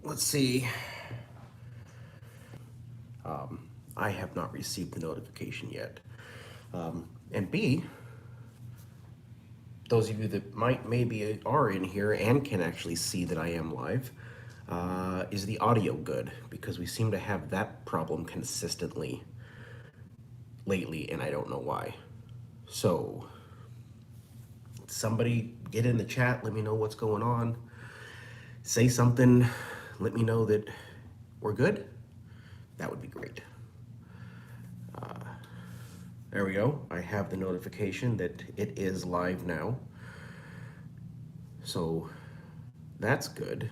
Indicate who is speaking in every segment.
Speaker 1: let's see. I have not received the notification yet. And B, those of you that might maybe are in here and can actually see that I am live, is the audio good? Because we seem to have that problem consistently lately, and I don't know why. So, somebody get in the chat, let me know what's going on. Say something, let me know that we're good. That would be great. There we go. I have the notification that it is live now. So that's good.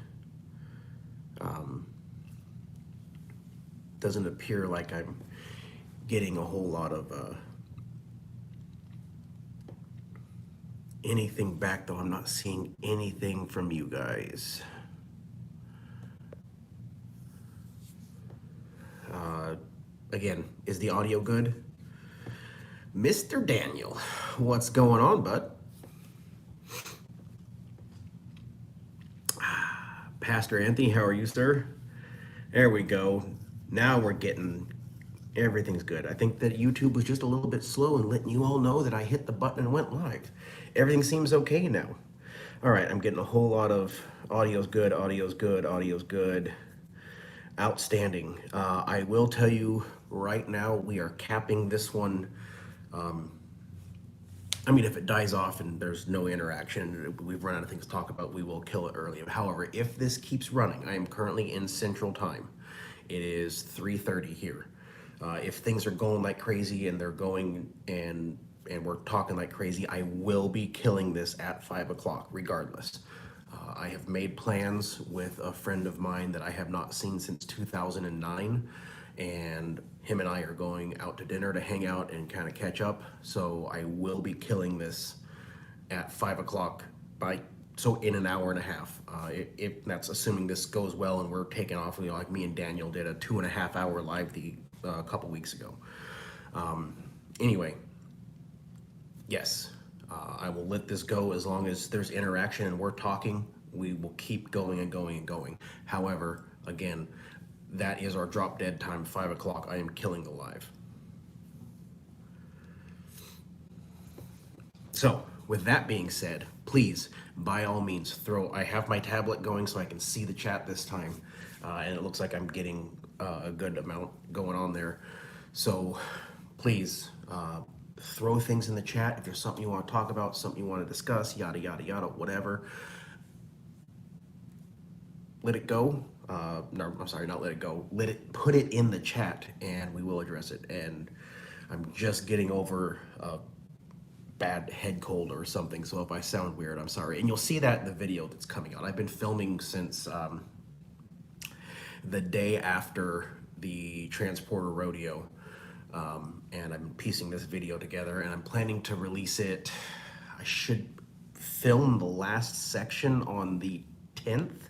Speaker 1: Doesn't appear like I'm getting a whole lot of anything back, though. I'm not seeing anything from you guys. Again, is the audio good? Mr. Daniel, what's going on, bud? Pastor Anthony, how are you, sir? There we go. Now we're getting, everything's good. I think that YouTube was just a little bit slow in letting you all know that I hit the button and went live. Everything seems okay now. All right, I'm getting a whole lot of audio's good, audio's good, audio's good. Outstanding. I will tell you right now, we are capping this one. I mean, if it dies off and there's no interaction, we've run out of things to talk about, we will kill it early. However, if this keeps running, I am currently in Central Time. It is 3:30 here. If things are going like crazy and they're going and we're talking like crazy, I will be killing this at 5 o'clock regardless. I have made plans with a friend of mine that I have not seen since 2009, and him and I are going out to dinner to hang out and kind of catch up. So I will be killing this at 5 o'clock so in an hour and a half. If that's assuming this goes well and we're taking off, like me and Daniel did a 2.5 hour live a couple weeks ago. Anyway, yes, I will let this go as long as there's interaction and we're talking. We will keep going and going and going. However, again, that is our drop dead time, 5 o'clock. I am killing the live. So, with that being said, please, by all means, I have my tablet going so I can see the chat this time. And it looks like I'm getting a good amount going on there. So, please, throw things in the chat if there's something you want to talk about, something you want to discuss, yada, yada, yada, whatever. Let it go. No, I'm sorry, not let it go. Put it in the chat and we will address it. And I'm just getting over a bad head cold or something, so if I sound weird, I'm sorry. And you'll see that in the video that's coming out. I've been filming since the day after the Transporter Rodeo, and I'm piecing this video together, and I'm planning to release it. I should film the last section on the 10th,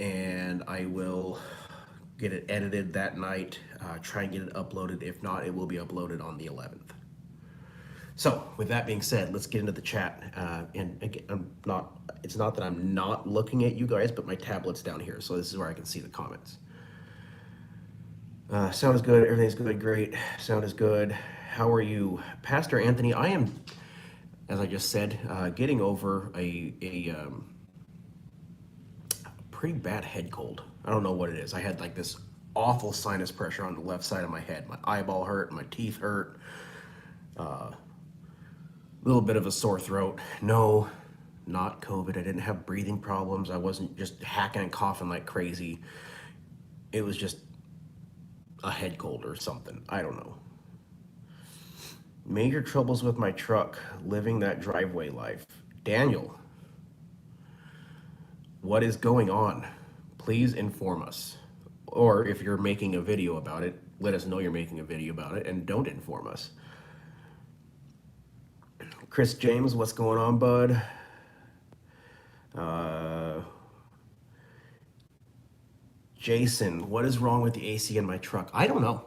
Speaker 1: and I will get it edited that night, try and get it uploaded. If not, it will be uploaded on the 11th. So, with that being said, let's get into the chat. And again, it's not that I'm not looking at you guys, but my tablet's down here, so this is where I can see the comments. Sound is good, everything's good, great. Sound is good. How are you? Pastor Anthony, I am, as I just said, getting over a pretty bad head cold. I don't know what it is. I had like this awful sinus pressure on the left side of my head. My eyeball hurt, my teeth hurt. Little bit of a sore throat. No, not COVID. I didn't have breathing problems. I wasn't just hacking and coughing like crazy. It was just a head cold or something. I don't know. Major troubles with my truck, living that driveway life. Daniel, what is going on? Please inform us. Or if you're making a video about it, let us know you're making a video about it and don't inform us. Chris James, what's going on, bud? Jason, what is wrong with the AC in my truck? I don't know.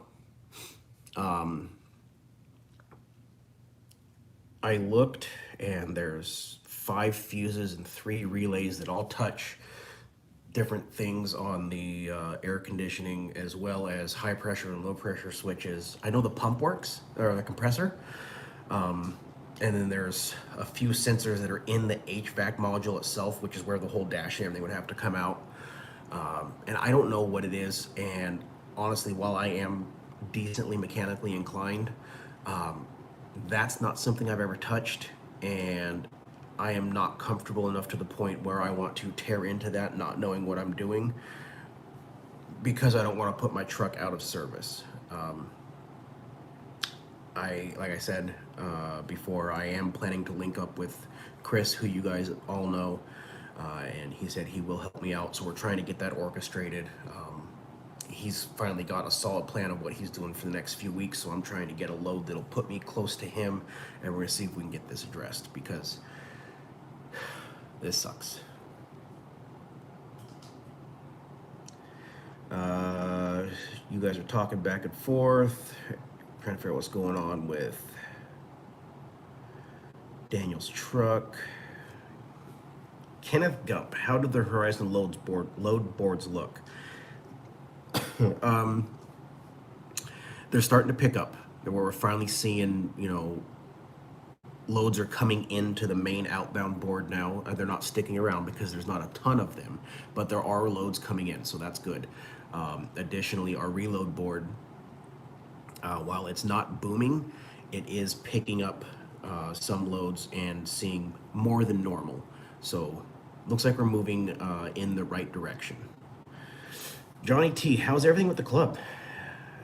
Speaker 1: I looked and there's 5 fuses and 3 relays that all touch different things on the air conditioning, as well as high pressure and low pressure switches. I know the pump works, or the compressor. And then there's a few sensors that are in the HVAC module itself, which is where the whole dash and everything would have to come out. And I don't know what it is. And honestly, while I am decently mechanically inclined, that's not something I've ever touched. And I am not comfortable enough to the point where I want to tear into that, not knowing what I'm doing, because I don't want to put my truck out of service. Like I said before, I am planning to link up with Chris, who you guys all know, and he said he will help me out. So we're trying to get that orchestrated. He's finally got a solid plan of what he's doing for the next few weeks. So I'm trying to get a load that'll put me close to him, and we're gonna see if we can get this addressed, because this sucks. You guys are talking back and forth, trying to figure out what's going on with Daniel's truck. Kenneth Gump, how do the Horizon load boards look? They're starting to pick up. Where we're finally seeing, loads are coming into the main outbound board now. They're not sticking around because there's not a ton of them, but there are loads coming in, so that's good. Additionally, our reload board, while it's not booming, it is picking up some loads and seeing more than normal. So looks like we're moving in the right direction. Johnny T, how's everything with the club?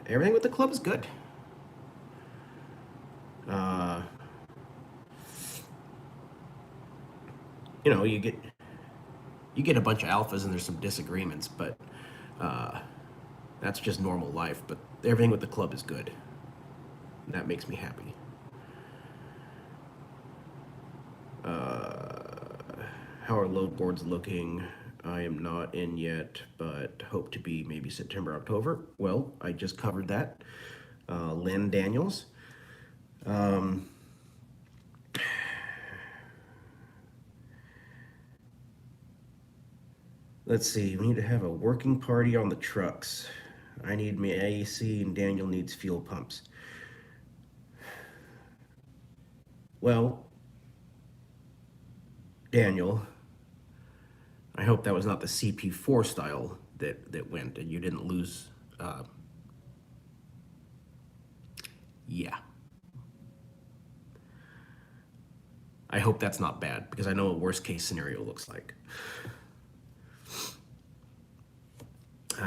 Speaker 1: Everything with the club is good. You get a bunch of alphas and there's some disagreements, but that's just normal life. But everything with the club is good. That makes me happy. How are load boards looking? I am not in yet, but hope to be maybe September, October. Well, I just covered that. Lynn Daniels. Let's see, we need to have a working party on the trucks. I need my AC and Daniel needs fuel pumps. Well, Daniel, I hope that was not the CP4 style that went and you didn't lose. Yeah. I hope that's not bad, because I know what worst case scenario looks like.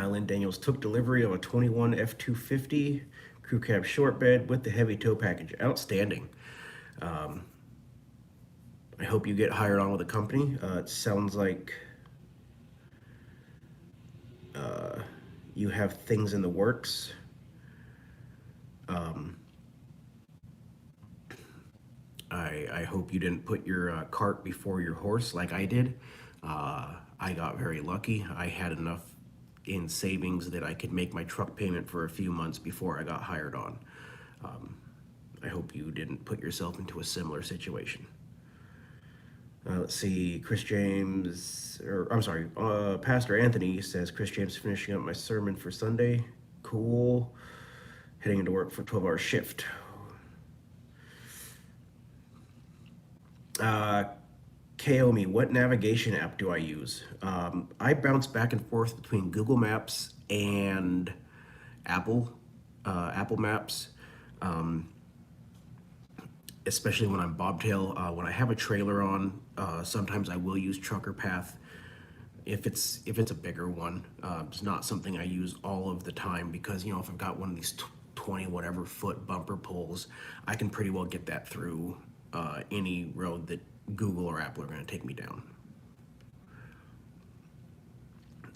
Speaker 1: Lynn Daniels took delivery of a 21 F250 crew cab short bed with the heavy tow package. Outstanding. I hope you get hired on with a company. It sounds like you have things in the works. I hope you didn't put your cart before your horse like I did. I got very lucky. I had enough in savings that I could make my truck payment for a few months before I got hired on. I hope you didn't put yourself into a similar situation. Let's see, Pastor Anthony says, Chris James finishing up my sermon for Sunday. Cool. Heading into work for a 12-hour shift. Kaomi, what navigation app do I use? I bounce back and forth between Google Maps and Apple Maps, especially when I'm bobtail. When I have a trailer on, sometimes I will use Trucker Path. If it's a bigger one, it's not something I use all of the time, because if I've got one of these 20 whatever foot bumper pulls, I can pretty well get that through any road that Google or Apple are going to take me down.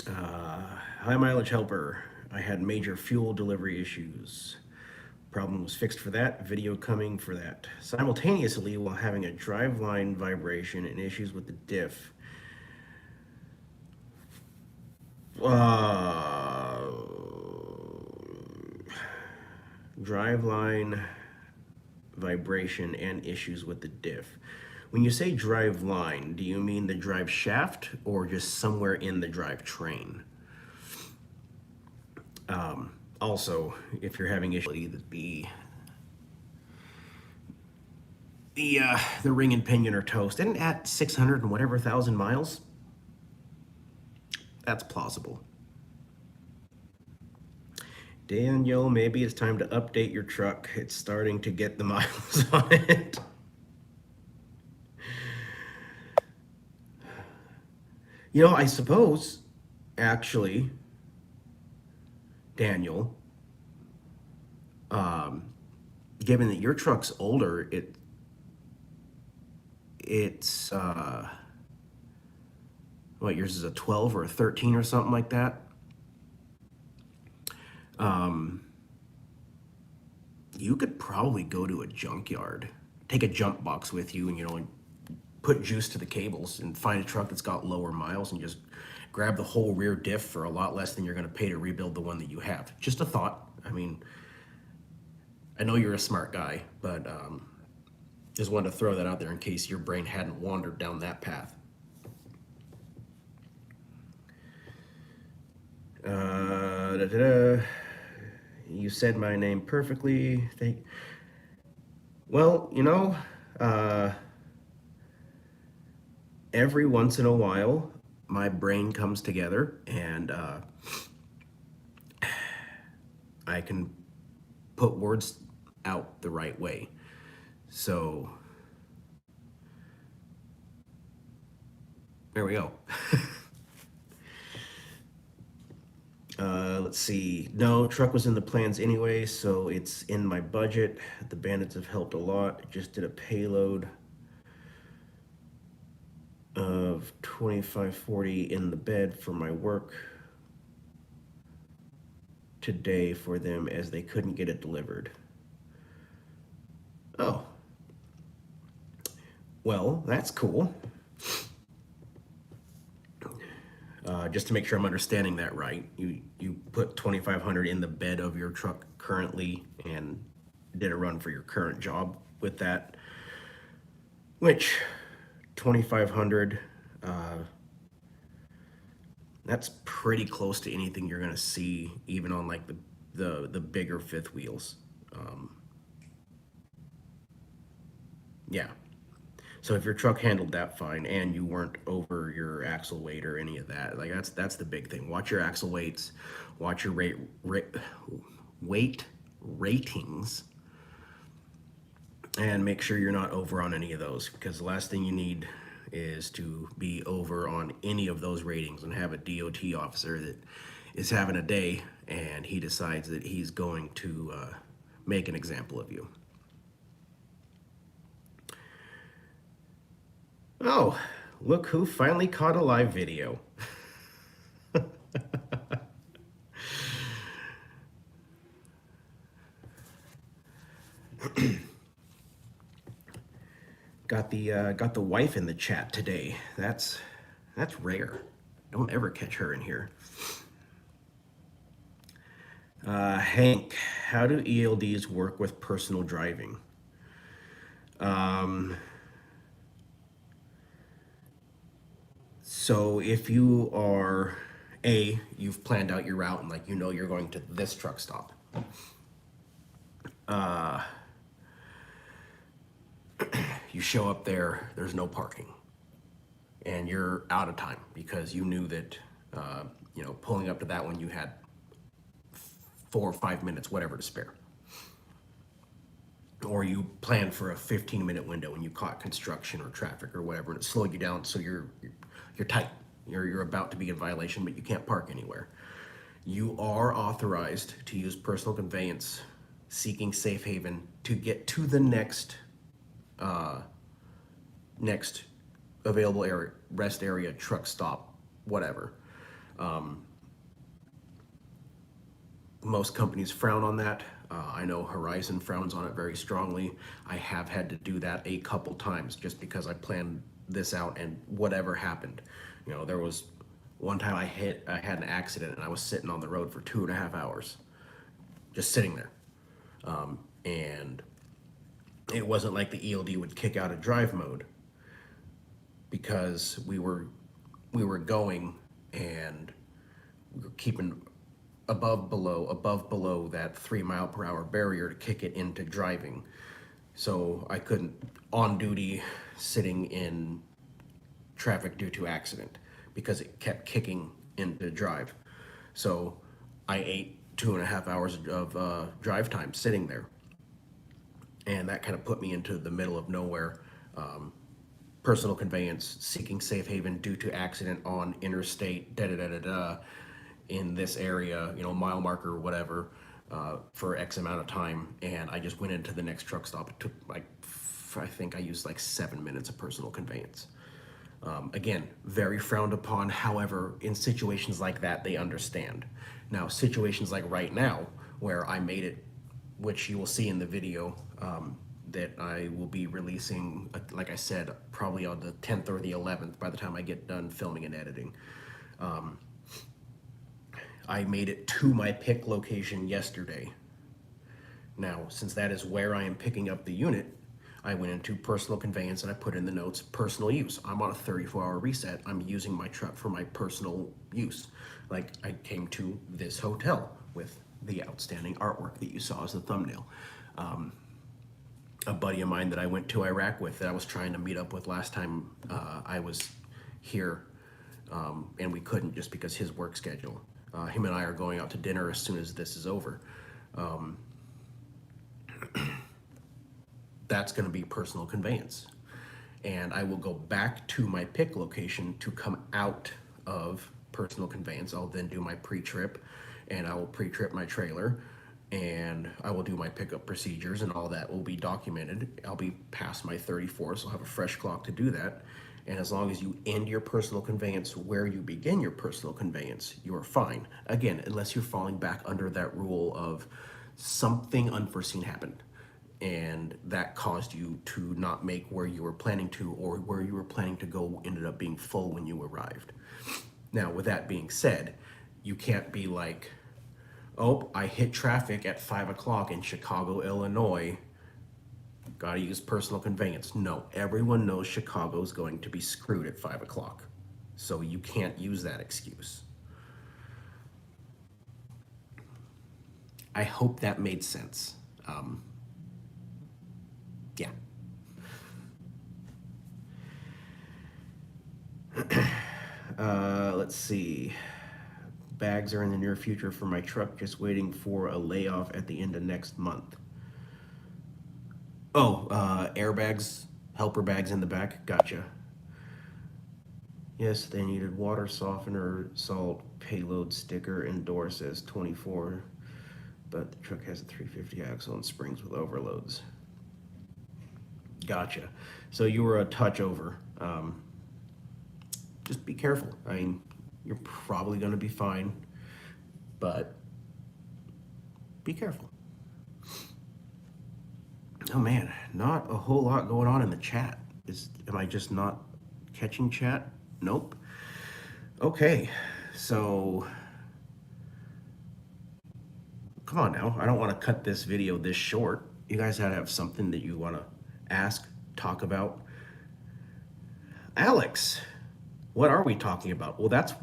Speaker 1: High mileage helper. I had major fuel delivery issues. Problem was fixed for that. Video coming for that. Simultaneously, while having a driveline vibration and issues with the diff. Driveline vibration and issues with the diff. When you say drive line, do you mean the drive shaft or just somewhere in the drive train? Also, if you're having issues, the ring and pinion are toast. And at 600 and whatever thousand miles, that's plausible. Daniel, maybe it's time to update your truck. It's starting to get the miles on it. You know, I suppose, actually, Daniel, given that your truck's older, it's what, yours is a 12 or a 13 or something like that. You could probably go to a junkyard, take a jump box with you, and and put juice to the cables and find a truck that's got lower miles and just grab the whole rear diff for a lot less than you're going to pay to rebuild the one that you have. Just a thought. I mean, I know you're a smart guy, but just wanted to throw that out there in case your brain hadn't wandered down that path. You said my name perfectly. Well, every once in a while, my brain comes together and I can put words out the right way. So, there we go. Let's see. No, truck was in the plans anyway, so it's in my budget. The bandits have helped a lot. Just did a payload of 2540 in the bed for my work today for them as they couldn't get it delivered. Oh. Well, that's cool. Just to make sure I'm understanding that right, you put 2500 in the bed of your truck currently and did a run for your current job with that, which 2500, that's pretty close to anything you're gonna see even on like the bigger fifth wheels. Yeah. So if your truck handled that fine and you weren't over your axle weight or any of that, like that's the big thing. Watch your axle weights, watch your weight ratings, and make sure you're not over on any of those, because the last thing you need is to be over on any of those ratings and have a DOT officer that is having a day and he decides that he's going to make an example of you. Oh, look who finally caught a live video. Got the wife in the chat today. That's rare. Don't ever catch her in here. Hank, how do ELDs work with personal driving? So if you are, you've planned out your route and like you're going to this truck stop. You show up there, there's no parking. And you're out of time because you knew that, pulling up to that one, you had 4 or 5 minutes, whatever, to spare. Or you planned for a 15-minute window and you caught construction or traffic or whatever, and it slowed you down, so you're tight. You're about to be in violation, but you can't park anywhere. You are authorized to use personal conveyance, seeking safe haven to get to the next available area, rest area, truck stop, whatever. Most companies frown on that. I know Horizon frowns on it very strongly. I have had to do that a couple times just because I planned this out and whatever happened. There was one time I had an accident and I was sitting on the road for 2.5 hours, just sitting there. And it wasn't like the ELD would kick out of drive mode. because we were going, and we were keeping above below that 3 mile per hour barrier to kick it into driving. So I couldn't, on duty, sitting in traffic due to accident, because it kept kicking into drive. So I ate 2.5 hours of drive time sitting there, and that kind of put me into the middle of nowhere. Personal conveyance, seeking safe haven due to accident on interstate, da da da da da, in this area, mile marker or whatever, for X amount of time. And I just went into the next truck stop. It took like, I think I used like 7 minutes of personal conveyance. Again, very frowned upon. However, in situations like that, they understand. Now, situations like right now, where I made it, which you will see in the video that I will be releasing, like I said, probably on the 10th or the 11th by the time I get done filming and editing. I made it to my pick location yesterday. Now, since that is where I am picking up the unit, I went into personal conveyance and I put in the notes, personal use. I'm on a 34-hour reset. I'm using my truck for my personal use. Like, I came to this hotel with the outstanding artwork that you saw as the thumbnail. A buddy of mine that I went to Iraq with, that I was trying to meet up with last time I was here, and we couldn't just because his work schedule. Him and I are going out to dinner as soon as this is over. That's going to be personal conveyance. And I will go back to my pick location to come out of personal conveyance. I'll then do my pre-trip, and I will pre-trip my trailer, and I will do my pickup procedures, and all that will be documented. I'll be past my 34, so I'll have a fresh clock to do that. And as long as you end your personal conveyance where you begin your personal conveyance, you're fine. Again, unless you're falling back under that rule of something unforeseen happened, and that caused you to not make where you were planning to, or where you were planning to go ended up being full when you arrived. Now, with that being said, you can't be like, oh, I hit traffic at 5 o'clock in Chicago, Illinois, gotta use personal conveyance. No, everyone knows Chicago's going to be screwed at 5 o'clock. So you can't use that excuse. I hope that made sense. Yeah. Let's see. Bags are in the near future for my truck, just waiting for a layoff at the end of next month. Oh, airbags, helper bags in the back. Gotcha. Yes, they needed water softener, salt, payload sticker, and door says 24, but the truck has a 350 axle and springs with overloads. Gotcha. So you were a touch over. Just be careful. I mean, you're probably going to be fine, but be careful. Oh man, not a whole lot going on in the chat. Am I just not catching chat? Nope. Okay, so come on now. I don't want to cut this video this short. You guys gotta have something that you want to ask, talk about. Alex, what are we talking about? Well, that's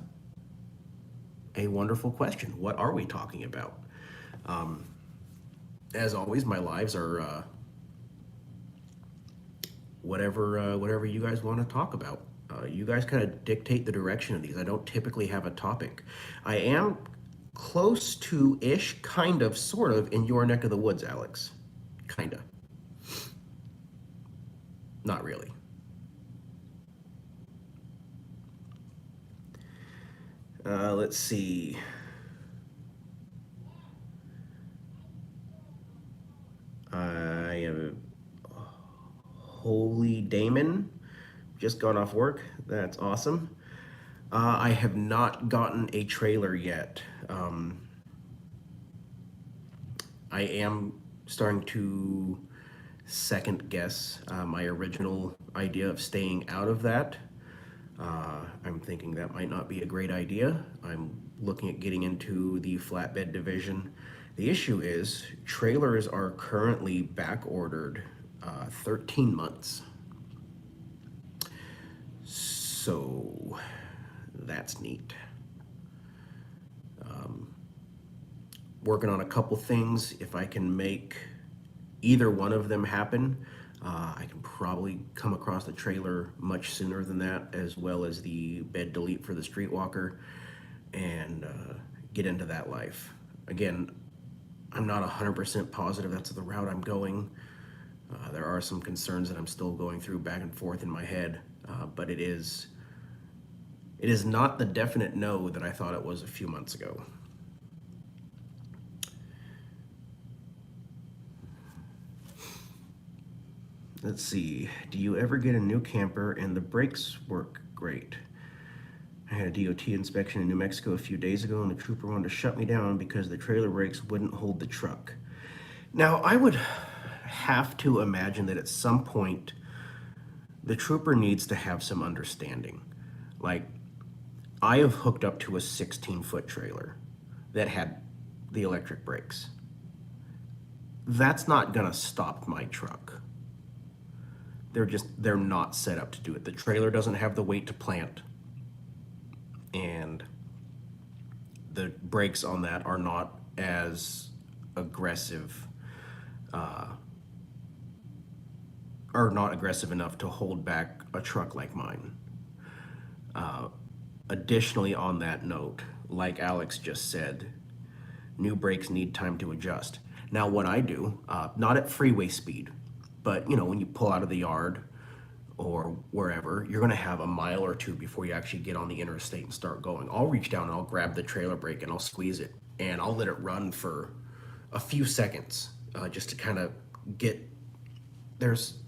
Speaker 1: a wonderful question. What are we talking about? As always, my lives are whatever you guys want to talk about. You guys kind of dictate the direction of these. I don't typically have a topic. I am close to-ish, kind of, sort of, in your neck of the woods, Alex. Kind of. Not really. Let's see. I am Holy Damon. Just got off work. That's awesome. I have not gotten a trailer yet. I am starting to second guess my original idea of staying out of that. I'm thinking that might not be a great idea. I'm looking at getting into the flatbed division. The issue is trailers are currently back ordered 13 months. So that's neat. Working on a couple things. If I can make either one of them happen, I can probably come across the trailer much sooner than that, as well as the bed delete for the streetwalker, and get into that life. Again, I'm not 100% positive that's the route I'm going. There are some concerns that I'm still going through back and forth in my head, but it is not the definite no that I thought it was a few months ago. Let's see. Do you ever get a new camper and the brakes work great? I had a DOT inspection in New Mexico a few days ago, and the trooper wanted to shut me down because the trailer brakes wouldn't hold the truck. Now, I would have to imagine that at some point, the trooper needs to have some understanding. Like, I have hooked up to a 16-foot trailer that had the electric brakes. That's not gonna stop my truck. They're not set up to do it. The trailer doesn't have the weight to plant, and the brakes on that are not as aggressive, are not aggressive enough to hold back a truck like mine. Additionally, on that note, like Alex just said, new brakes need time to adjust. Now, what I do, not at freeway speed, but when you pull out of the yard or wherever, you're gonna have a mile or two before you actually get on the interstate and start going. I'll reach down and I'll grab the trailer brake and I'll squeeze it and I'll let it run for a few seconds, just to kind of get, there's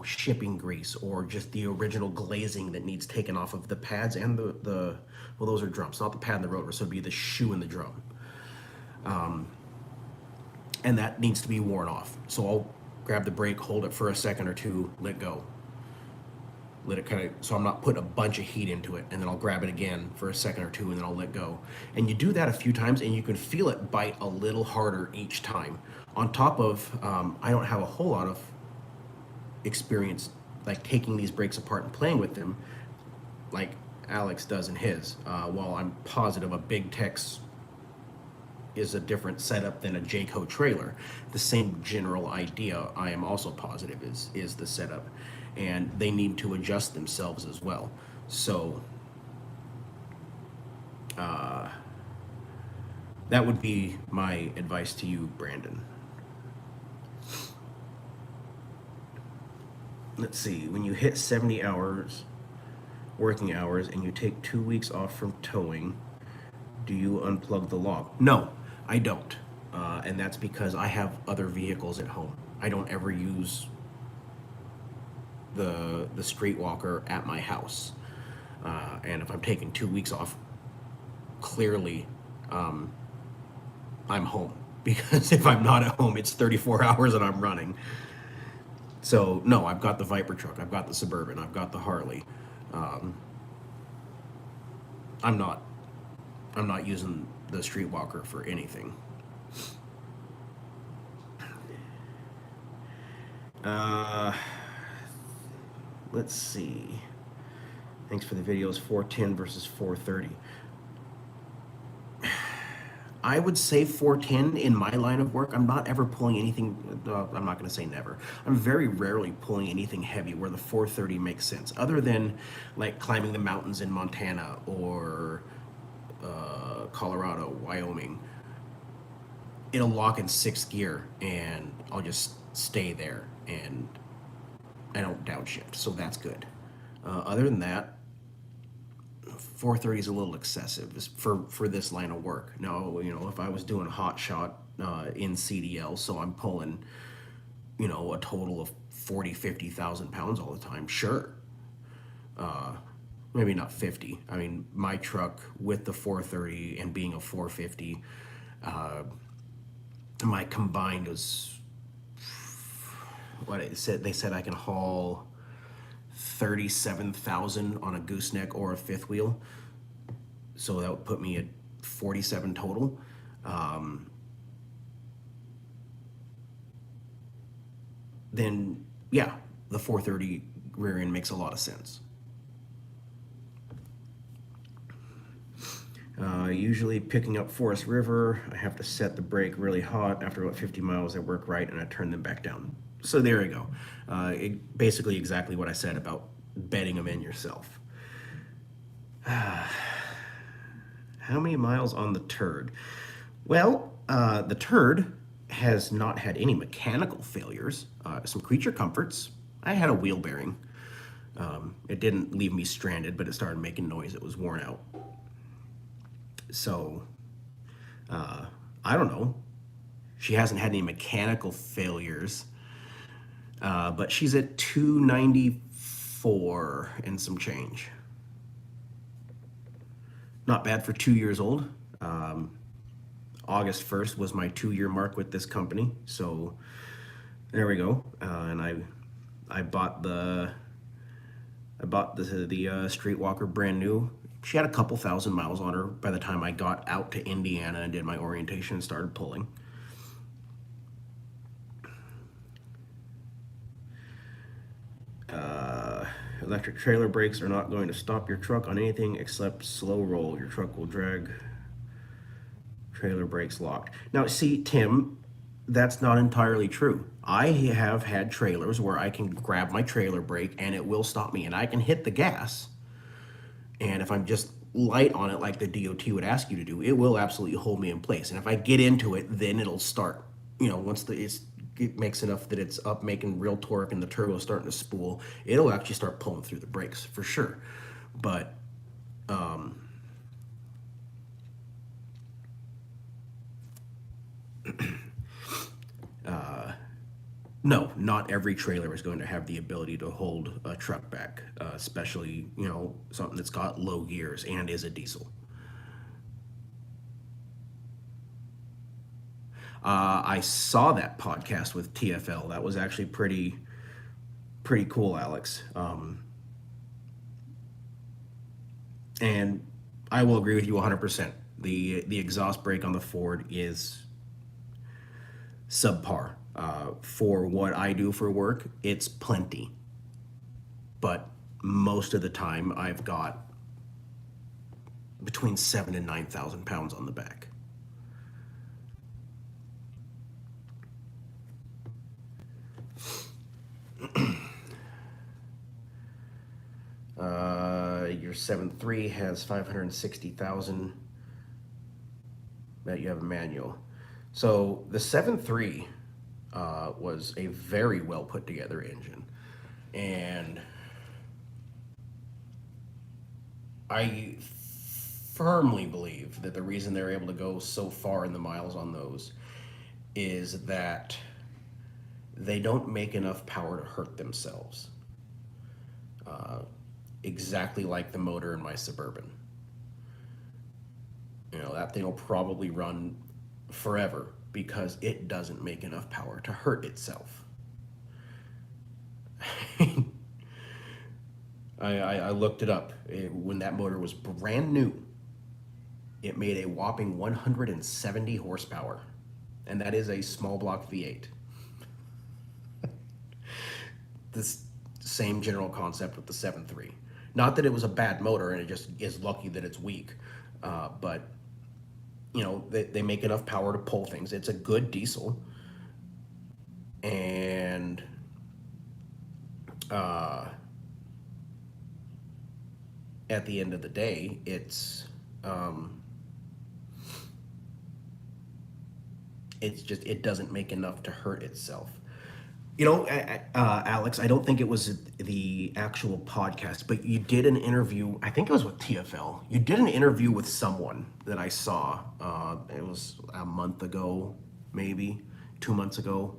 Speaker 1: shipping grease or just the original glazing that needs taken off of the pads and the well, those are drums, not the pad and the rotor, so it'd be the shoe and the drum, and that needs to be worn off. So I'll grab the brake, hold it for a second or two, let go, let it kind of, so I'm not putting a bunch of heat into it, and then I'll grab it again for a second or two, and then I'll let go. And you do that a few times, and you can feel it bite a little harder each time. On top of, I don't have a whole lot of experience like taking these brakes apart and playing with them like Alex does in his. While I'm positive a Big Tex is a different setup than a Jayco trailer, the same general idea I am also positive is the setup, and they need to adjust themselves as well. So that would be my advice to you, Brandon. Let's see, when you hit 70 hours, working hours, and you take 2 weeks off from towing, do you unplug the log? No, I don't. And that's because I have other vehicles at home. I don't ever use the streetwalker at my house. And if I'm taking 2 weeks off, clearly I'm home. Because if I'm not at home, it's 34 hours and I'm running. So no, I've got the Viper truck, I've got the Suburban, I've got the Harley. I'm not using the Streetwalker for anything. Let's see. Thanks for the videos. 410 versus 430. I would say 410 in my line of work. I'm not ever pulling anything, I'm not going to say never. I'm very rarely pulling anything heavy where the 430 makes sense, other than like climbing the mountains in Montana or Colorado, Wyoming. It'll lock in sixth gear and I'll just stay there and I don't downshift, so that's good. Other than that, 430 is a little excessive for this line of work. Now, if I was doing a hot shot in CDL, so I'm pulling, a total of 40, 50,000 pounds all the time, sure. Maybe not 50. I mean, my truck with the 430 and being a 450, my combined was, they said I can haul 37,000 on a gooseneck or a fifth wheel, so that would put me at 47 total. Then yeah, the 430 rear end makes a lot of sense. Usually picking up Forest River, I have to set the brake really hot. After about 50 miles, they work right and I turn them back down. So there you go. Basically exactly what I said about bedding them in yourself. How many miles on the turd? Well, the turd has not had any mechanical failures, some creature comforts. I had a wheel bearing. It didn't leave me stranded, but it started making noise. It was worn out. So, I don't know. She hasn't had any mechanical failures, but she's at 294 and some change. Not bad for 2 years old. August 1st was my 2 year mark with this company. So there we go. And I bought the Streetwalker brand new. She had a couple thousand miles on her by the time I got out to Indiana and did my orientation and started pulling. Electric trailer brakes are not going to stop your truck on anything except slow roll. Your truck will drag. Trailer brakes locked. Now, see, Tim, that's not entirely true. I have had trailers where I can grab my trailer brake and it will stop me, and I can hit the gas. And if I'm just light on it like the DOT would ask you to do, it will absolutely hold me in place. And if I get into it, then it'll start. Once it makes enough that it's up making real torque and the turbo is starting to spool, it'll actually start pulling through the brakes for sure. But no, not every trailer is going to have the ability to hold a truck back, especially, something that's got low gears and is a diesel. I saw that podcast with TFL. That was actually pretty cool, Alex. And I will agree with you 100%. The exhaust brake on the Ford is subpar. For what I do for work, it's plenty. But most of the time, I've got between 7,000 and 9,000 pounds on the back. Your 7.3 has 560,000. That you have a manual. So the 7.3 was a very well put together engine, and I firmly believe that the reason they're able to go so far in the miles on those is that they don't make enough power to hurt themselves. Exactly like the motor in my Suburban. That thing will probably run forever because it doesn't make enough power to hurt itself. I looked it up. When that motor was brand new, it made a whopping 170 horsepower, and that is a small block V8. This same general concept with the 7.3. Not that it was a bad motor and it just is lucky that it's weak, but they make enough power to pull things. It's a good diesel, and at the end of the day, it doesn't make enough to hurt itself. Alex, I don't think it was the actual podcast, but you did an interview. I think it was with TFL. You did an interview with someone that I saw. It was a month ago, maybe 2 months ago.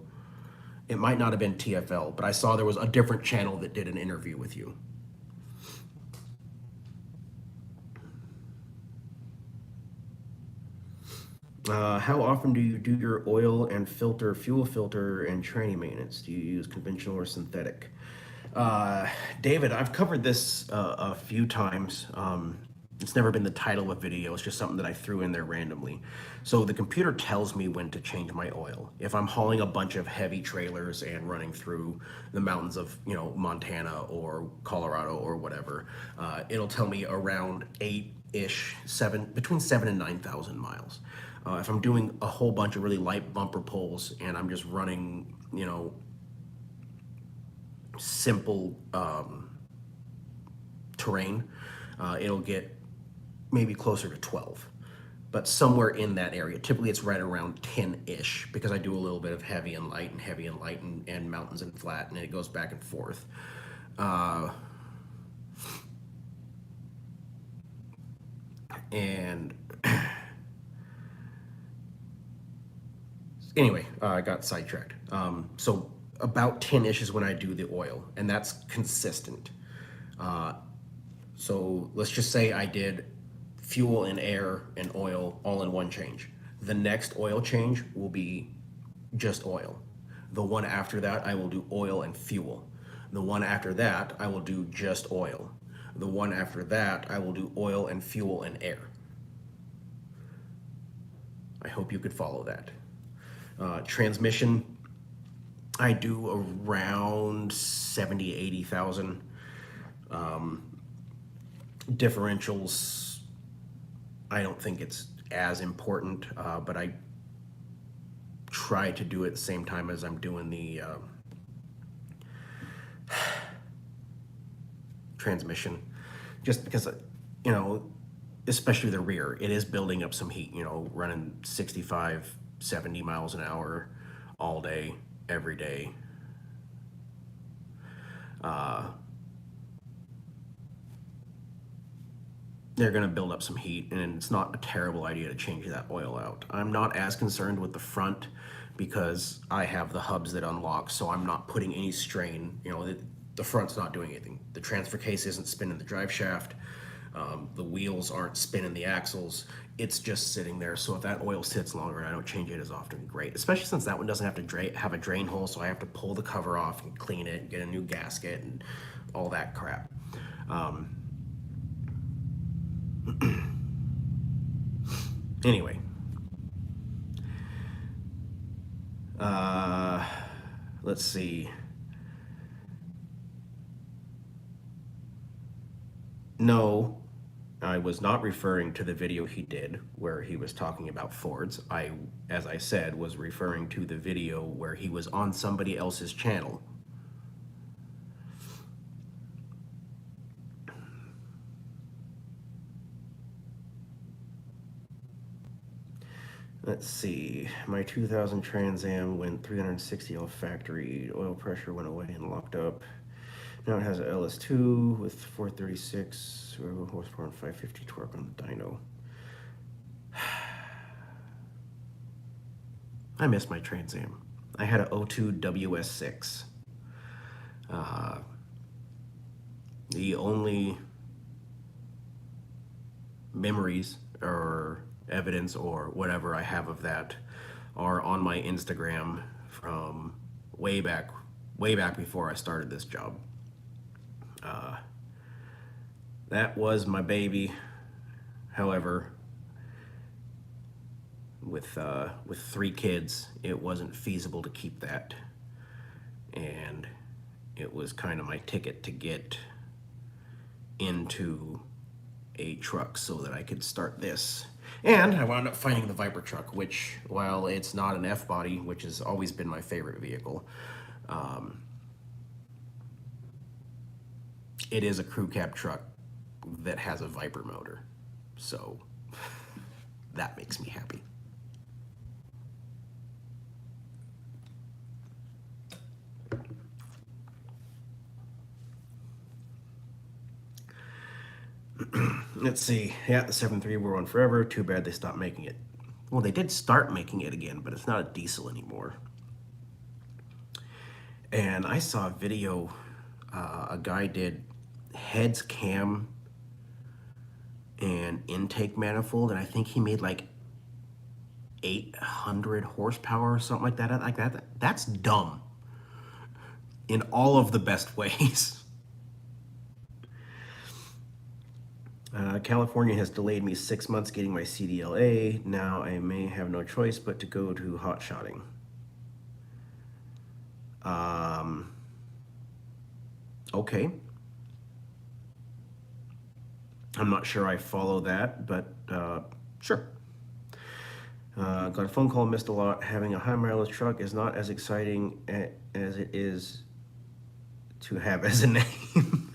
Speaker 1: It might not have been TFL, but I saw there was a different channel that did an interview with you. How often do you do your oil and fuel filter, and training maintenance? Do you use conventional or synthetic? David, I've covered this a few times. It's never been the title of a video. It's just something that I threw in there randomly. So the computer tells me when to change my oil. If I'm hauling a bunch of heavy trailers and running through the mountains of, Montana or Colorado or whatever, it'll tell me around 8 ish, between 7 and 9,000 miles. If I'm doing a whole bunch of really light bumper pulls and I'm just running, you know, simple terrain, it'll get maybe closer to 12, but somewhere in that area. Typically it's right around 10-ish because I do a little bit of heavy and light and heavy and light and mountains and flat, and it goes back and forth. And anyway, I got sidetracked. So about 10-ish is when I do the oil, and that's consistent. So let's just say I did fuel and air and oil all in one change. The next oil change will be just oil. The one after that, I will do oil and fuel. The one after that, I will do just oil. The one after that, I will do oil and fuel and air. I hope you could follow that. Transmission, I do around 70, 80,000. Differentials, I don't think it's as important, but I try to do it at the same time as I'm doing the transmission, just because, you know, especially the rear, it is building up some heat, you know, running 65, 70 miles an hour all day, every day. They're going to build up some heat, and it's not a terrible idea to change that oil out. I'm not as concerned with the front because I have the hubs that unlock, so I'm not putting any strain. You know, the front's not doing anything. The transfer case isn't spinning the drive shaft. The wheels aren't spinning the axles. It's just sitting there. So if that oil sits longer and I don't change it as often, great. Especially since that one doesn't have to have a drain hole, so I have to pull the cover off and clean it and get a new gasket and all that crap. Anyway, let's see. No, I was not referring to the video he did where he was talking about Fords. As I said, was referring to the video where he was on somebody else's channel. Let's see, my 2000 Trans Am went 360 off factory, oil pressure went away and locked up. Now it has a LS2 with 436 horsepower and 550 torque on the dyno. I miss my Trans Am. I had a 02 WS6. The only memories or evidence or whatever I have of that are on my Instagram from way back before I started this job. That was my baby. However, with 3 kids, it wasn't feasible to keep that, and it was kind of my ticket to get into a truck so that I could start this. And I wound up finding the Viper truck, which, while it's not an F-body, which has always been my favorite vehicle, it is a crew cab truck that has a Viper motor. So that makes me happy. Let's see. Yeah, the 7.3 were on forever. Too bad they stopped making it. Well, they did start making it again, but it's not a diesel anymore. And I saw a video, a guy did heads, cam, and intake manifold, and I think he made like 800 horsepower or something like that. That's dumb in all of the best ways. California has delayed me 6 months getting my CDLA. Now I may have no choice but to go to hotshotting. Okay. I'm not sure I follow that, but sure. Got a phone call, missed a lot. Having a high mileage truck is not as exciting as it is to have as a name.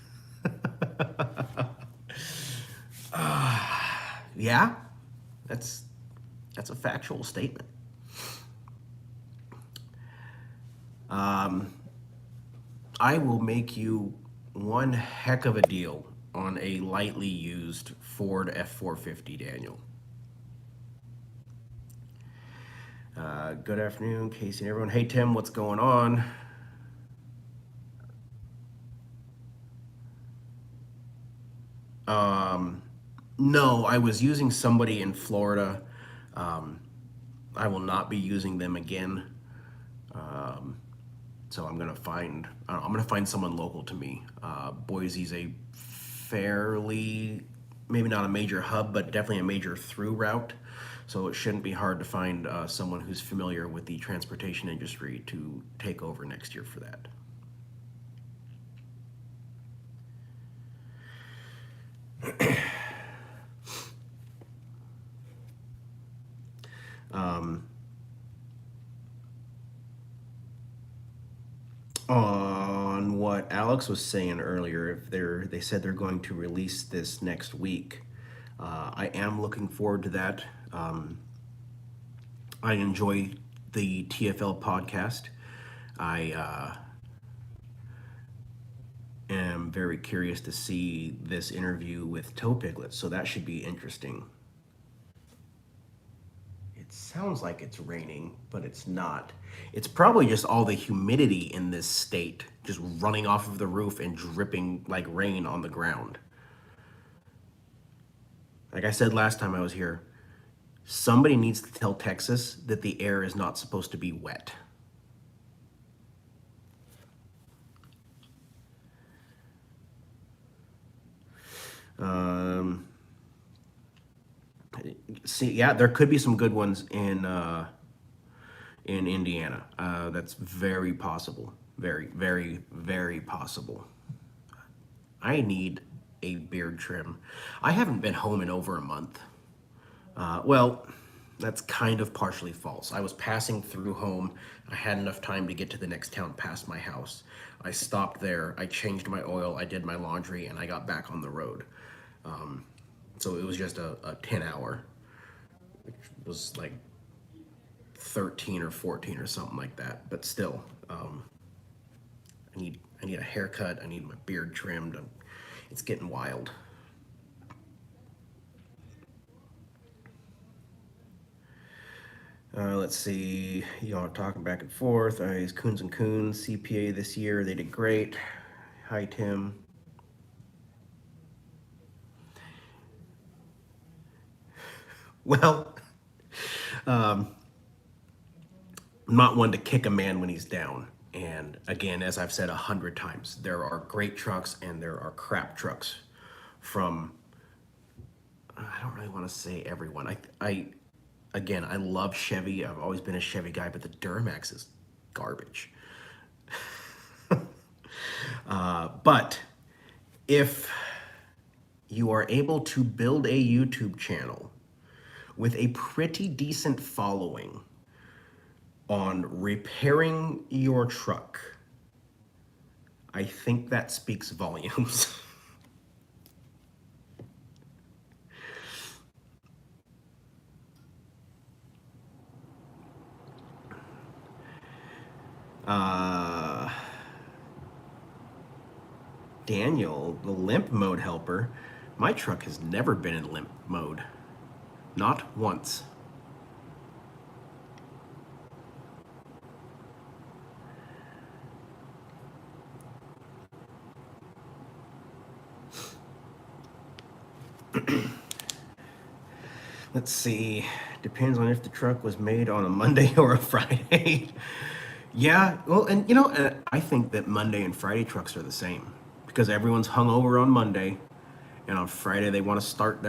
Speaker 1: Yeah, that's that's a factual statement. I will make you one heck of a deal on a lightly used Ford F450, Daniel. Good afternoon, Casey and everyone. Hey, Tim, what's going on? Um, no, I was using somebody in Florida. Um, I will not be using them again. Um, so I'm gonna find someone local to me. Boise's a fairly, maybe not a major hub, but definitely a major through route. So it shouldn't be hard to find someone who's familiar with the transportation industry to take over next year for that. Um, on what Alex was saying earlier, if they said they're going to release this next week, I am looking forward to that. I enjoy the TFL podcast. I am very curious to see this interview with Toe Piglet, so that should be interesting. It sounds like it's raining, but it's not. It's probably just all the humidity in this state just running off of the roof and dripping like rain on the ground. Like I said last time I was here, somebody needs to tell Texas that the air is not supposed to be wet. Um, See, yeah, there could be some good ones in Indiana. That's very possible. Very, very, very possible. I need a beard trim. I haven't been home in over a month. Well, that's kind of partially false. I was passing through home. I had enough time to get to the next town past my house. I stopped there. I changed my oil. I did my laundry, and I got back on the road. So it was just a 10 hour, which was like 13 or 14 or something like that. But still, I need a haircut. I need my beard trimmed. It's getting wild. Let's see. Y'all are talking back and forth. Is Coons and Coons CPA this year? They did great. Hi, Tim. Well, I'm not one to kick a man when he's down. And again, as I've said 100 times, there are great trucks and there are crap trucks from, I don't really want to say everyone. Again, I love Chevy. I've always been a Chevy guy, but the Duramax is garbage. But if you are able to build a YouTube channel with a pretty decent following on repairing your truck, I think that speaks volumes. uh, Daniel, the limp mode helper, my truck has never been in limp mode. Not once. Let's see. Depends on if the truck was made on a Monday or a Friday. Yeah, well, and I think that Monday and Friday trucks are the same because everyone's hungover on Monday, and on Friday they want to start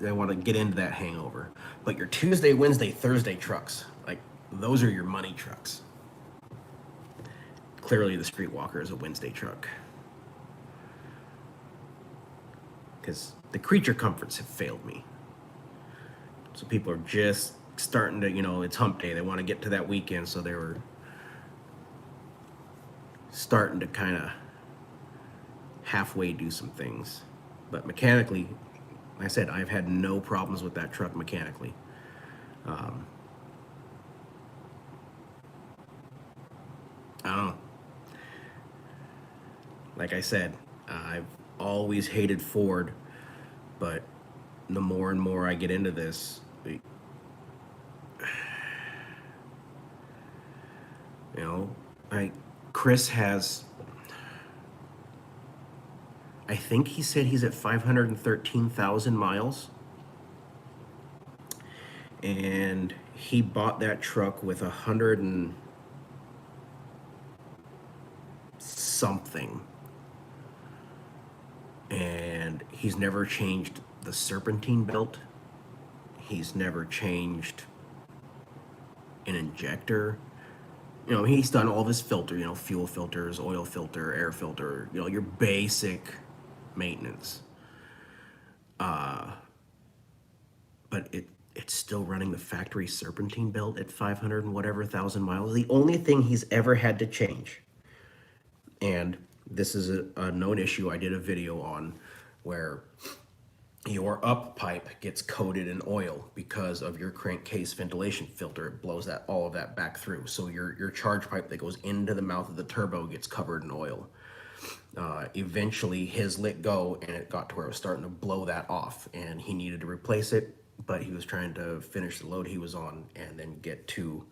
Speaker 1: they want to get into that hangover. But your Tuesday, Wednesday, Thursday trucks, like those are your money trucks. Clearly, the Streetwalker is a Wednesday truck. because the creature comforts have failed me. So people are just starting to, it's hump day. They want to get to that weekend, so they were starting to kind of halfway do some things. But mechanically, like I said, I've had no problems with that truck mechanically. I don't know. Like I said, I've always hated Ford, but the more and more I get into this, you know, I Chris has, I think he said he's at 513,000 miles, and he bought that truck with 100 and something, and he's never changed the serpentine belt. He's never changed an injector. He's done all of his filter, fuel filters, oil filter, air filter, your basic maintenance. But it's still running the factory serpentine belt at 500 and whatever thousand miles. The only thing he's ever had to change, and this is a known issue I did a video on, where your up pipe gets coated in oil because of your crankcase ventilation filter. It blows all of that back through. So your charge pipe that goes into the mouth of the turbo gets covered in oil. Eventually his let go, and it got to where it was starting to blow that off, and he needed to replace it, but he was trying to finish the load he was on and then get to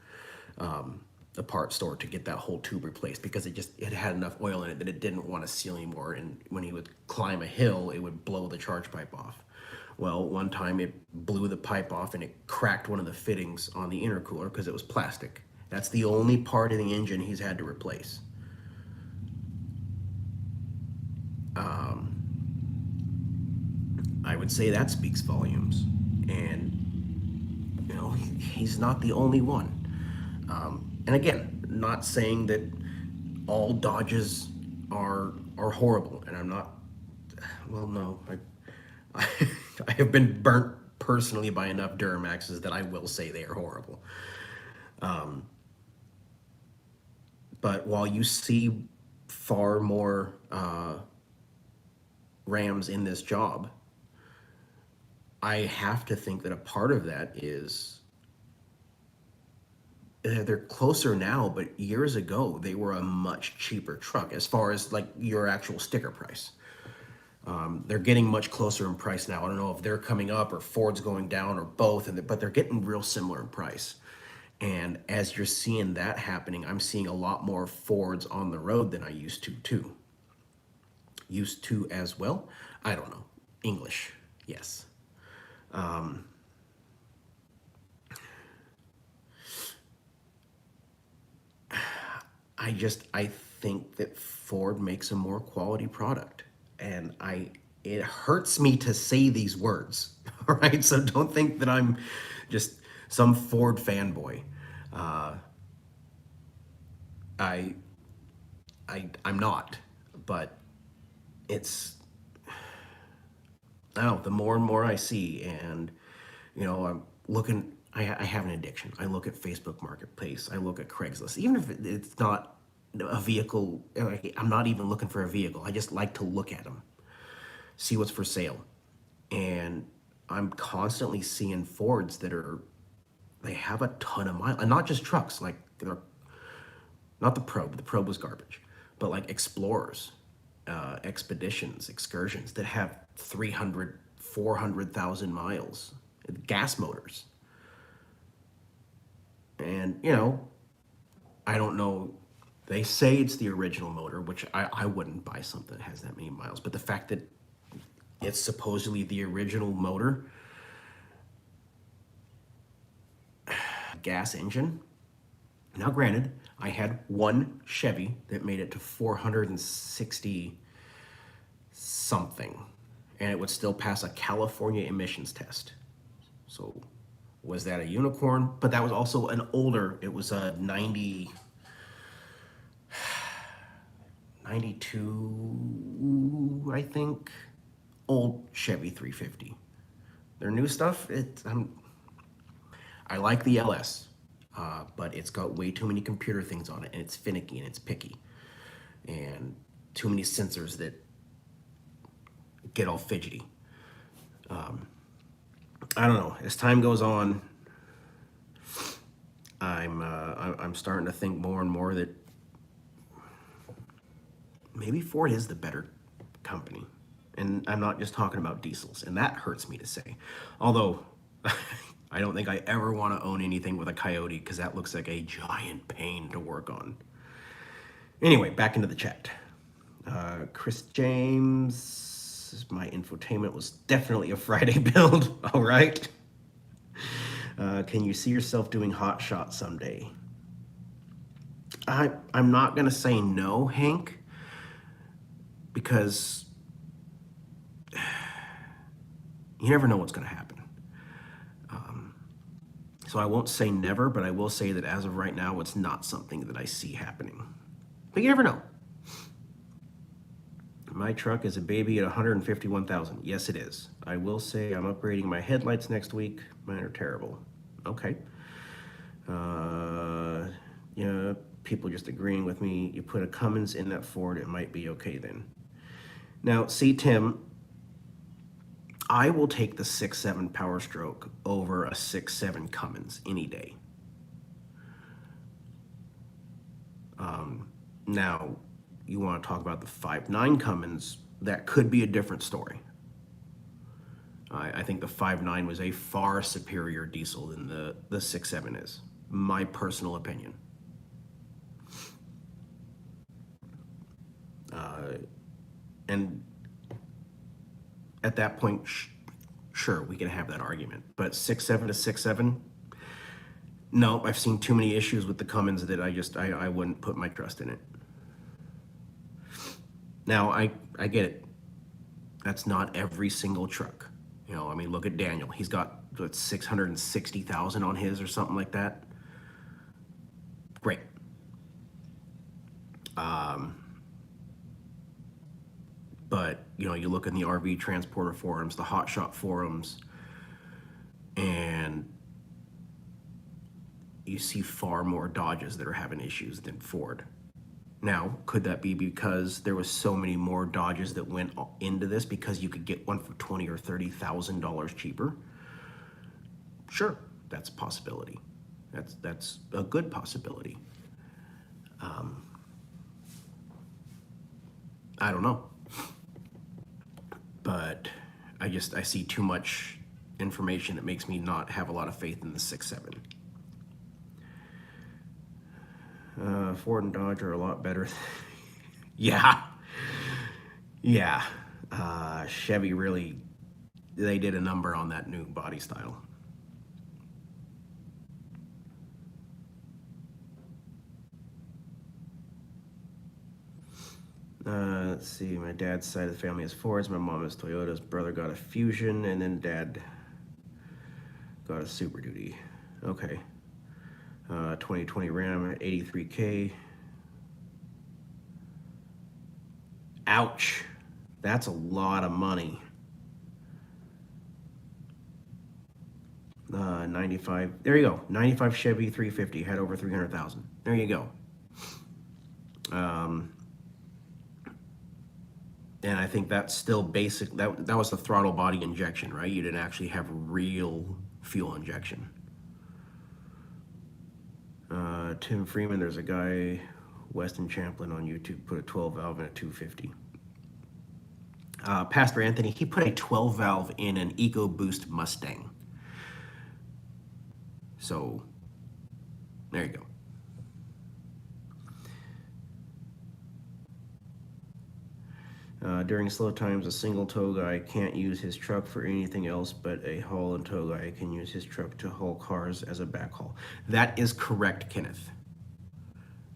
Speaker 1: the parts store to get that whole tube replaced, because it had enough oil in it that it didn't want to seal anymore, and when he would climb a hill, it would blow the charge pipe off. Well, one time it blew the pipe off and it cracked one of the fittings on the intercooler because it was plastic. That's the only part of the engine he's had to replace. I would say that speaks volumes, and he's not the only one. And again, not saying that all Dodges are horrible, and I'm not. Well, no, I I have been burnt personally by enough Duramaxes that I will say they are horrible. But while you see far more Rams in this job, I have to think that a part of that is they're closer now, but years ago they were a much cheaper truck as far as like your actual sticker price. They're getting much closer in price now. I don't know if they're coming up or Ford's going down or both, but they're getting real similar in price. And as you're seeing that happening, I'm seeing a lot more Fords on the road than I used to too. Used to as well? I don't know. English, yes. I think that Ford makes a more quality product, and it hurts me to say these words, all right? So don't think that I'm just some Ford fanboy. I I'm not, but it's, I don't know, the more and more I see, and I'm looking. I have an addiction. I look at Facebook Marketplace. I look at Craigslist. Even if it's not a vehicle, I'm not even looking for a vehicle. I just like to look at them, see what's for sale. And I'm constantly seeing Fords they have a ton of miles. And not just trucks, like they're, not the Probe. The Probe was garbage. But like Explorers, Expeditions, Excursions that have 300, 400,000 miles, gas motors. And, I don't know. They say it's the original motor, which I wouldn't buy something that has that many miles. But the fact that it's supposedly the original motor, gas engine. Now, granted, I had one Chevy that made it to 460 something, and it would still pass a California emissions test. So was that a unicorn? But that was also an older, it was a 92, I think, old Chevy 350. Their new stuff, I like the LS, but it's got way too many computer things on it, and it's finicky and it's picky, and too many sensors that get all fidgety. I don't know. As time goes on, I'm starting to think more and more that maybe Ford is the better company. And I'm not just talking about diesels, and that hurts me to say. Although, I don't think I ever want to own anything with a Coyote because that looks like a giant pain to work on. Anyway, back into the chat. Chris James, my infotainment was definitely a Friday build. All right. Can you see yourself doing hot shots someday? I'm not going to say no, Hank, because you never know what's going to happen. So I won't say never, but I will say that as of right now, it's not something that I see happening. But you never know. My truck is a baby at 151,000. Yes, it is. I will say I'm upgrading my headlights next week. Mine are terrible. Okay. Yeah, people just agreeing with me. You put a Cummins in that Ford, it might be okay then. Now, see, Tim, I will take the 6.7 Power Stroke over a 6.7 Cummins any day. Now, you want to talk about the 5.9 Cummins, that could be a different story. I think the 5.9 was a far superior diesel than the 6.7 is. My personal opinion. And at that point, sure, we can have that argument. But 6.7 to 6.7, no, I've seen too many issues with the Cummins that I wouldn't put my trust in it. Now, I get it. That's not every single truck. You know, I mean, look at Daniel. He's got, what, 660,000 on his or something like that. Great. But, you know, you look in the RV transporter forums, the hotshot forums, and you see far more Dodges that are having issues than Ford. Now, could that be because there was so many more Dodges that went into this because you could get one for $20,000 or $30,000 cheaper? Sure, that's a possibility. That's a good possibility. I don't know. But I see too much information that makes me not have a lot of faith in the 6.7. Ford and Dodge are a lot better. Yeah. Chevy really, they did a number on that new body style. Let's see, my dad's side of the family is Fords, my mom is Toyota's, brother got a Fusion, and then dad got a Super Duty. Okay. 2020 Ram at 83K. Ouch. That's a lot of money. 95, there you go. 95 Chevy 350 had over 300,000. There you go. And I think that's still basic. That was the throttle body injection, right? You didn't actually have real fuel injection. Tim Freeman, there's a guy, Weston Champlin on YouTube, put a 12 valve in a 250. Pastor Anthony, he put a 12 valve in an EcoBoost Mustang. So, there you go. During slow times, a single tow guy can't use his truck for anything else, but a haul and tow guy can use his truck to haul cars as a backhaul. That is correct, Kenneth.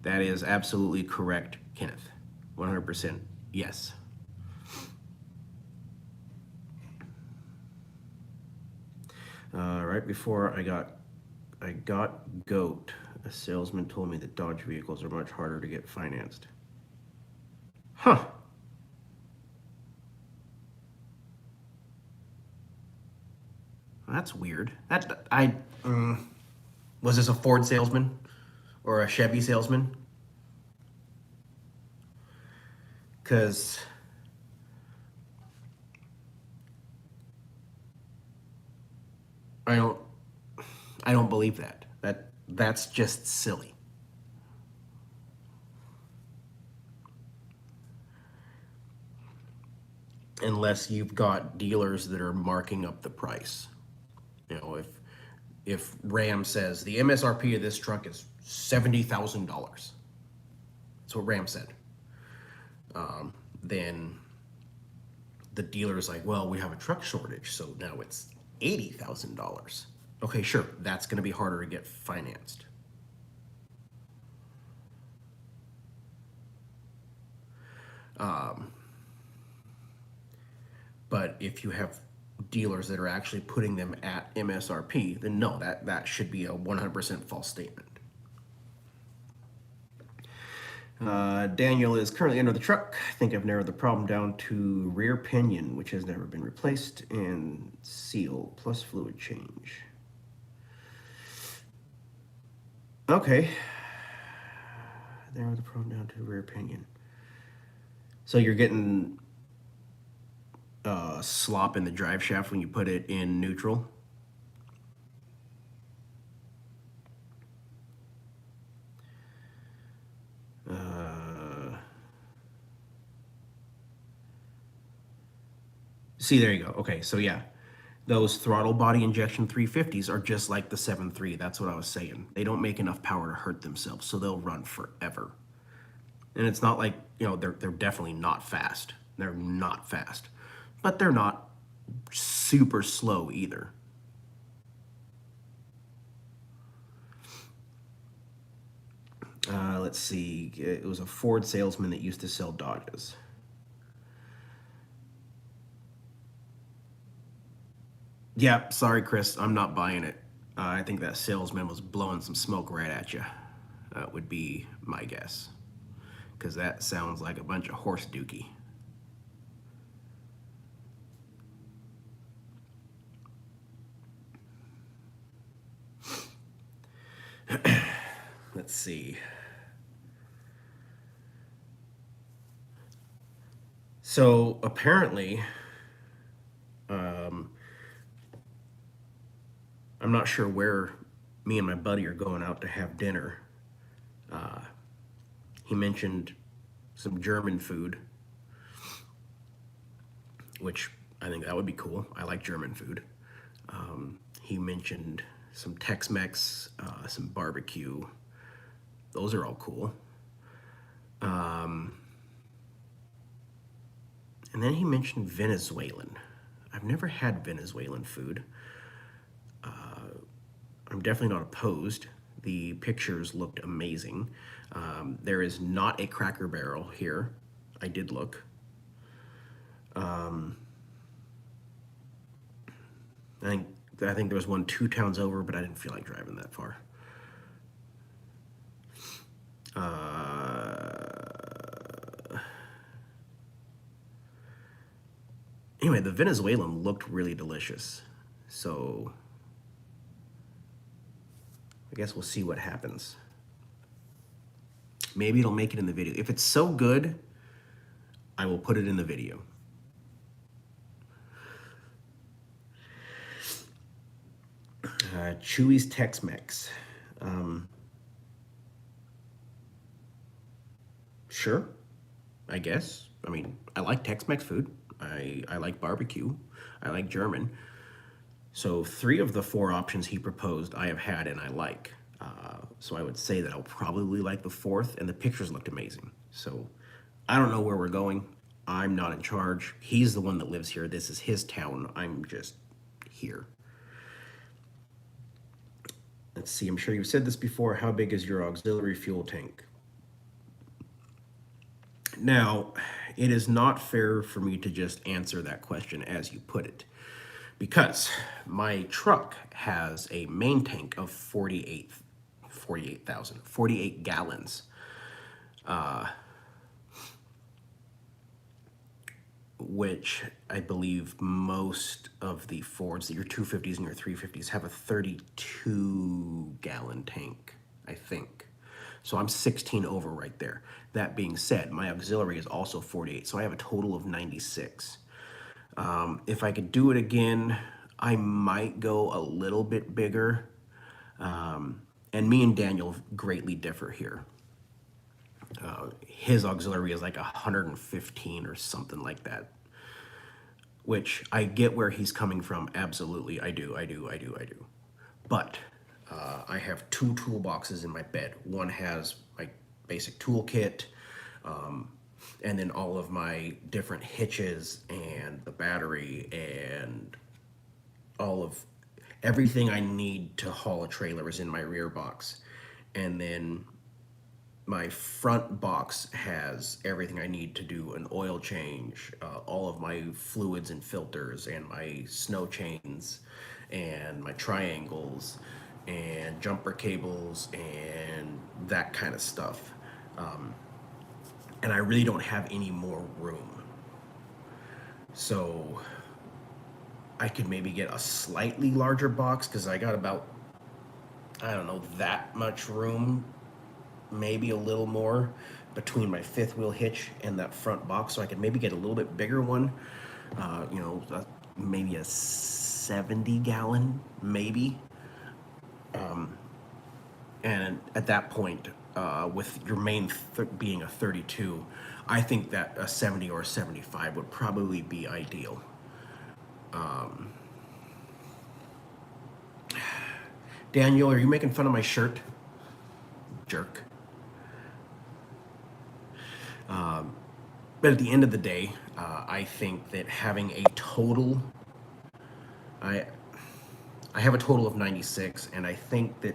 Speaker 1: That is absolutely correct, Kenneth. 100% yes. Right before I got GOAT, a salesman told me that Dodge vehicles are much harder to get financed. Huh. That's weird. Was this a Ford salesman or a Chevy salesman? Because I don't I don't believe that. That's just silly. Unless you've got dealers that are marking up the price. You know, if Ram says the MSRP of this truck is $70,000, that's what Ram said. Then the dealer's like, well, we have a truck shortage, so now it's $80,000. Okay, sure, that's going to be harder to get financed. But if you have dealers that are actually putting them at MSRP, then no, that should be a 100% false statement. Daniel is currently under the truck. I think I've narrowed the problem down to rear pinion, which has never been replaced, and seal plus fluid change. Okay. Narrow the problem down to rear pinion. So you're getting slop in the drive shaft when you put it in neutral. See, there you go. Okay, so yeah, those throttle body injection 350s are just like the 7.3. That's what I was saying. They don't make enough power to hurt themselves, so they'll run forever. And it's not like, they're definitely not fast. They're not fast. But they're not super slow either. Let's see. It was a Ford salesman that used to sell Dodges. Yeah, sorry, Chris. I'm not buying it. I think that salesman was blowing some smoke right at you. That would be my guess. Because that sounds like a bunch of horse dookie. Let's see. So apparently, I'm not sure where me and my buddy are going out to have dinner. He mentioned some German food, which I think that would be cool. I like German food. He mentioned some Tex-Mex, some barbecue. Those are all cool. And then he mentioned Venezuelan. I've never had Venezuelan food. I'm definitely not opposed. The pictures looked amazing. There is not a Cracker Barrel here. I did look. I think there was one 2 towns over, but I didn't feel like driving that far. Anyway, the Venezuelan looked really delicious. So I guess we'll see what happens. Maybe it'll make it in the video. If it's so good, I will put it in the video. Chewy's Tex-Mex. Sure, I guess. I mean, I like Tex-Mex food. I like barbecue. I like German. So 3 of the 4 options he proposed I have had and I like. So I would say that I'll probably like the 4th, and the pictures looked amazing. So I don't know where we're going. I'm not in charge. He's the one that lives here. This is his town. I'm just here. Let's see, I'm sure you've said this before. How big is your auxiliary fuel tank? Now, it is not fair for me to just answer that question as you put it, because my truck has a main tank of 48 gallons. which I believe most of the Fords, your 250s and your 350s, have a 32-gallon tank, I think. So I'm 16 over right there. That being said, my auxiliary is also 48, so I have a total of 96. If I could do it again, I might go a little bit bigger. And me and Daniel greatly differ here. His auxiliary is like 115 or something like that, which I get where he's coming from. Absolutely, I do. But I have two toolboxes in my bed. One has my basic toolkit, and then all of my different hitches and the battery and all of everything I need to haul a trailer is in my rear box. And then my front box has everything I need to do an oil change, all of my fluids and filters, and my snow chains, and my triangles, and jumper cables, and that kind of stuff. And I really don't have any more room. So I could maybe get a slightly larger box because I got about, I don't know, that much room, maybe a little more between my fifth wheel hitch and that front box. So I could maybe get a little bit bigger one, maybe a 70-gallon, maybe. And at that point, with your main being a 32, I think that a 70 or a 75 would probably be ideal. Daniel, are you making fun of my shirt? Jerk. But at the end of the day, I think that having a total, I I have a total of 96, and I think that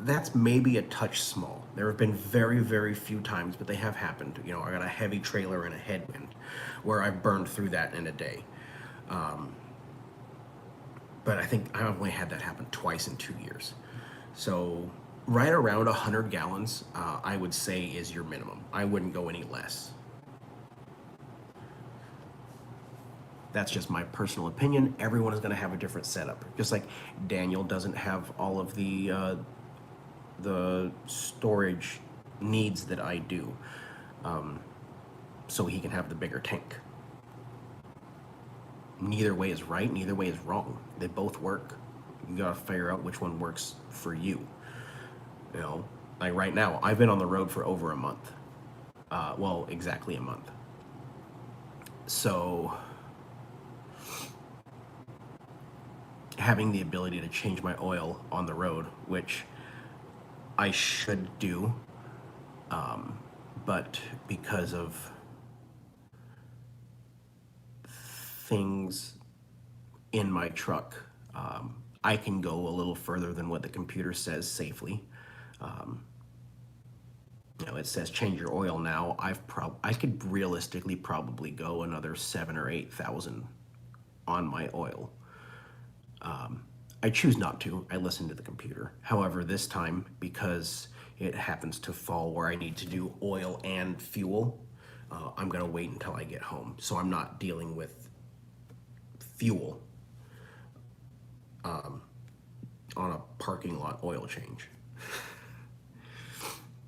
Speaker 1: that's maybe a touch small. There have been very, very few times, but they have happened. You know, I got a heavy trailer and a headwind where I burned through that in a day. But I think I've only had that happen twice in 2 years. So right around 100 gallons, I would say is your minimum. I wouldn't go any less. That's just my personal opinion. Everyone is going to have a different setup. Just like Daniel doesn't have all of the storage needs that I do, so he can have the bigger tank. Neither way is right, neither way is wrong. They both work. You gotta figure out which one works for you. You know, like right now, I've been on the road for over a month. Well, exactly a month. So having the ability to change my oil on the road, which I should do, but because of things in my truck, I can go a little further than what the computer says safely. You know, it says change your oil now. I could realistically probably go another 7 or 8 thousand on my oil. I choose not to. I listen to the computer. However, this time, because it happens to fall where I need to do oil and fuel, I'm going to wait until I get home. So I'm not dealing with fuel on a parking lot oil change.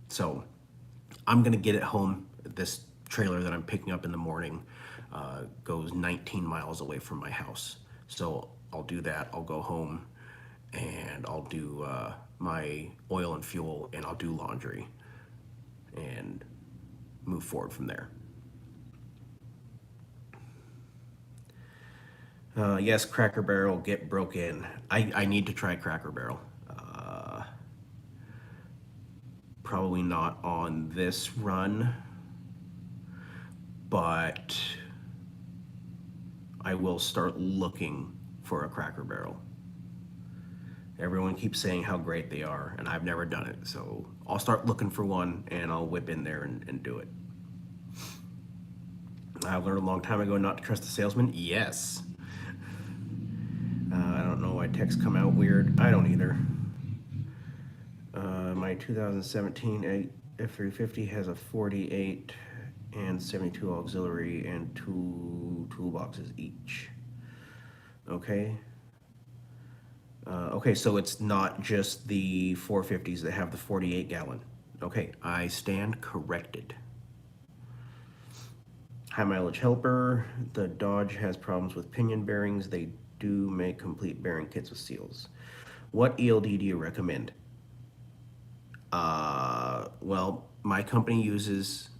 Speaker 1: So I'm going to get it home. This trailer that I'm picking up in the morning goes 19 miles away from my house. So I'll do that. I'll go home and I'll do my oil and fuel, and I'll do laundry and move forward from there. Yes, Cracker Barrel, get broke in. I need to try Cracker Barrel. Probably not on this run, but I will start looking for a Cracker Barrel. Everyone keeps saying how great they are, and I've never done it. So I'll start looking for one, and I'll whip in there and do it. I learned a long time ago not to trust a salesman. Yes. I don't know why texts come out weird. I don't either. My 2017 F350 has a 48 and 72 auxiliary and 2 toolboxes each. Okay. Okay, so it's not just the 450s that have the 48 gallon. Okay, I stand corrected. High mileage helper. The Dodge has problems with pinion bearings. They do make complete bearing kits with seals. What ELD do you recommend? Well, my company uses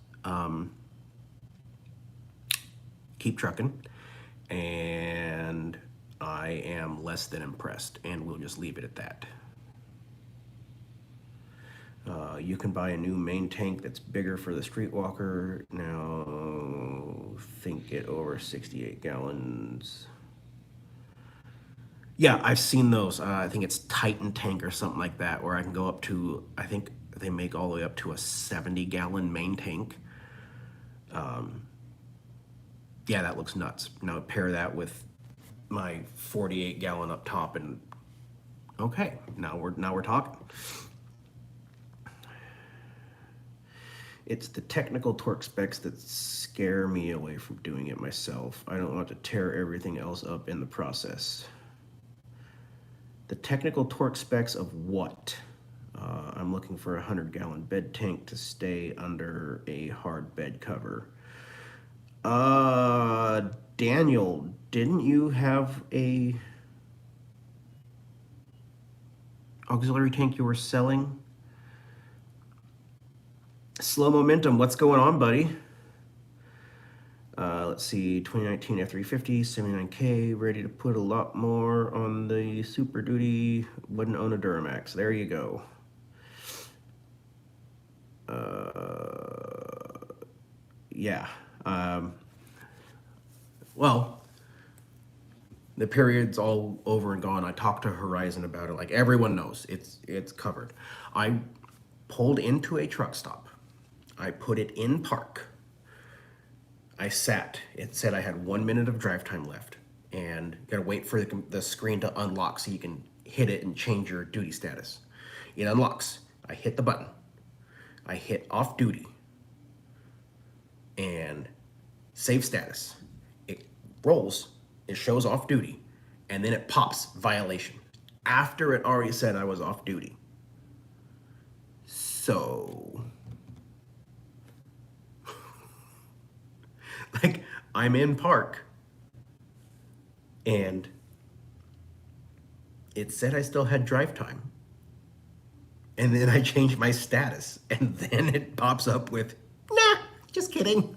Speaker 1: Keep Truckin', and I am less than impressed, and we'll just leave it at that. You can buy a new main tank that's bigger for the streetwalker. Now, think it over 68 gallons. Yeah, I've seen those. I think it's Titan tank or something like that, where I can go up to, I think they make all the way up to a 70-gallon main tank. Yeah, that looks nuts. Now pair that with my 48-gallon up top, and okay, now we're talking. It's the technical torque specs that scare me away from doing it myself. I don't want to tear everything else up in the process. The technical torque specs of what? I'm looking for a 100-gallon bed tank to stay under a hard bed cover. Daniel, didn't you have a auxiliary tank you were selling? Slow Momentum, what's going on, buddy? Let's see, 2019 F350, 79K, ready to put a lot more on the Super Duty, wouldn't own a Duramax. There you go. Yeah. Well, the period's all over and gone. I talked to Horizon about it. Like everyone knows, it's covered. I pulled into a truck stop. I put it in park. I sat. It said I had 1 minute of drive time left, and you gotta wait for the screen to unlock so you can hit it and change your duty status. It unlocks. I hit the button. I hit off duty and save status. It rolls. It shows off duty, and then it pops violation after it already said I was off duty. So, like, I'm in park, and it said I still had drive time. And then I changed my status, and then it pops up with, nah, just kidding.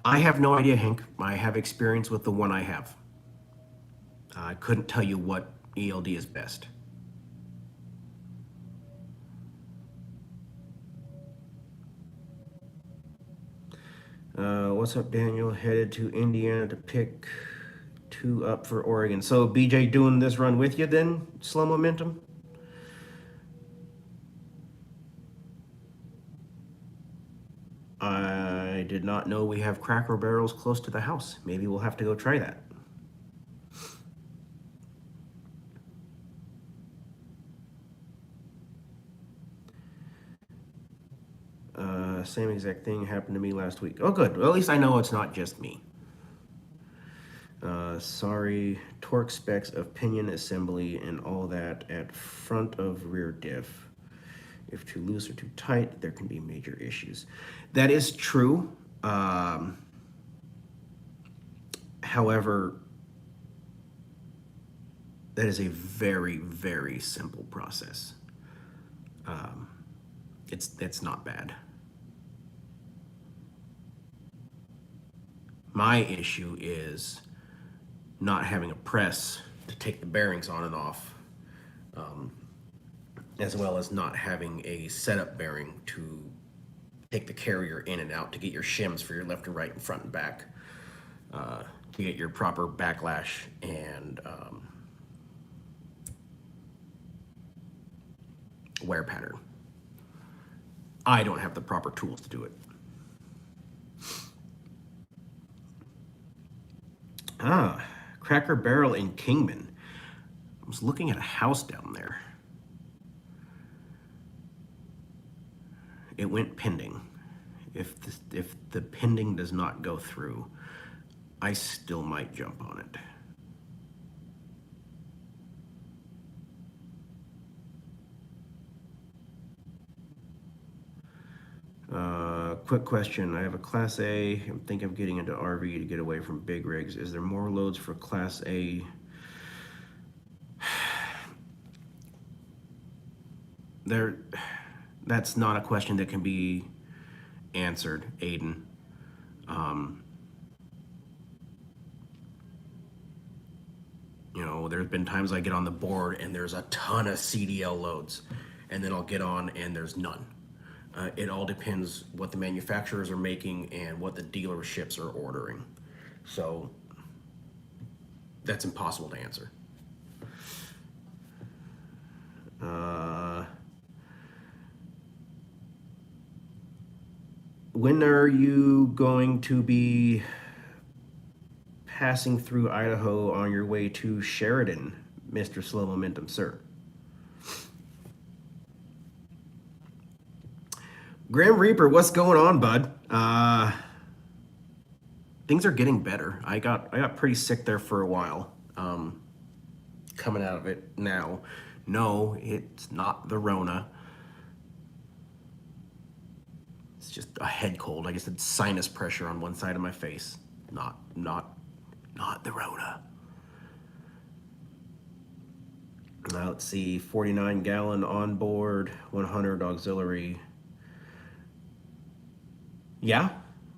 Speaker 1: I have no idea, Hank. I have experience with the one I have. I couldn't tell you what ELD is best. What's up, Daniel? Headed to Indiana to pick 2 up for Oregon. So BJ doing this run with you then, Slow Momentum? I did not know we have Cracker Barrels close to the house. Maybe we'll have to go try that. Same exact thing happened to me last week. Oh, good. Well, at least I know it's not just me. Sorry, torque specs of pinion assembly and all that at front of rear diff. If too loose or too tight, there can be major issues. That is true. However, that is a very, very simple process. It's not bad. My issue is not having a press to take the bearings on and off, as well as not having a setup bearing to take the carrier in and out to get your shims for your left and right and front and back, to get your proper backlash and wear pattern. I don't have the proper tools to do it. Cracker Barrel in Kingman. was looking at a house down there. It went pending. If the pending does not go through, I still might jump on it. Quick question. I have a Class A. I'm thinking of getting into RV to get away from big rigs. Is there more loads for Class A? That's not a question that can be answered, Aiden. You know, there's been times I get on the board and there's a ton of CDL loads, and then I'll get on and there's none. It all depends what the manufacturers are making and what the dealerships are ordering. So that's impossible to answer. When are you going to be passing through Idaho on your way to Sheridan, Mr. Slow Momentum, sir? Grim Reaper, what's going on, bud? Things are getting better. I got pretty sick there for a while. Coming out of it now. No, it's not the Rona. It's just a head cold. I just had sinus pressure on one side of my face. Not the Rona. Now let's see, 49 gallon on board, 100 auxiliary. Yeah,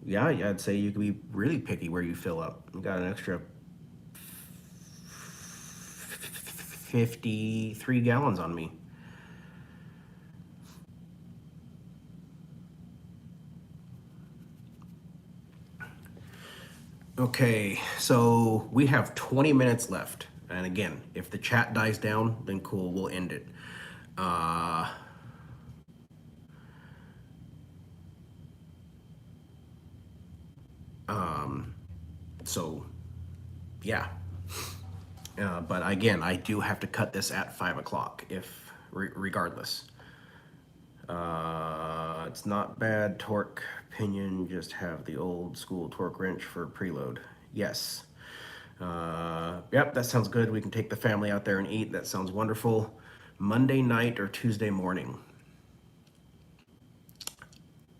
Speaker 1: I'd say you could be really picky where you fill up. You got an extra 53 gallons on me. Okay, so we have 20 minutes left. And again, if the chat dies down, then cool, we'll end it. So, yeah. But again, I do have to cut this at 5 o'clock, regardless. It's not bad torque pinion, just have the old school torque wrench for preload. Yes. Yep, that sounds good. We can take the family out there and eat. That sounds wonderful. Monday night or Tuesday morning?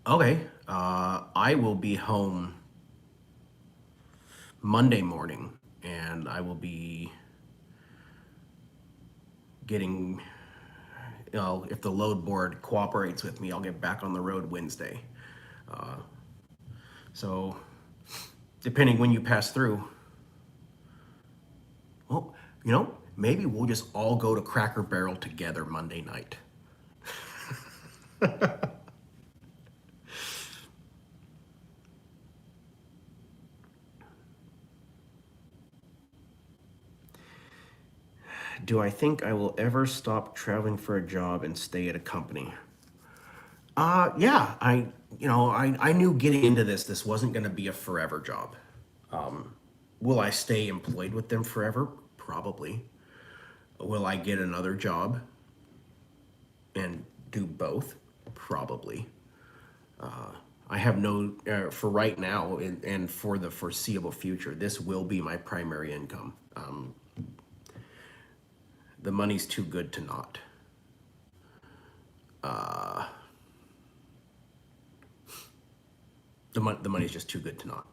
Speaker 1: Okay. I will be home Monday morning, and I will be getting, you know, if the load board cooperates with me, I'll get back on the road Wednesday. So, depending when you pass through, well, you know, maybe we'll just all go to Cracker Barrel together Monday night. Do I think I will ever stop traveling for a job and stay at a company? Yeah, I knew getting into this wasn't going to be a forever job. Will I stay employed with them forever? Probably. Will I get another job and do both? Probably. I have no, for right now and for the foreseeable future, this will be my primary income. The money's too good to not. The money's just too good to not.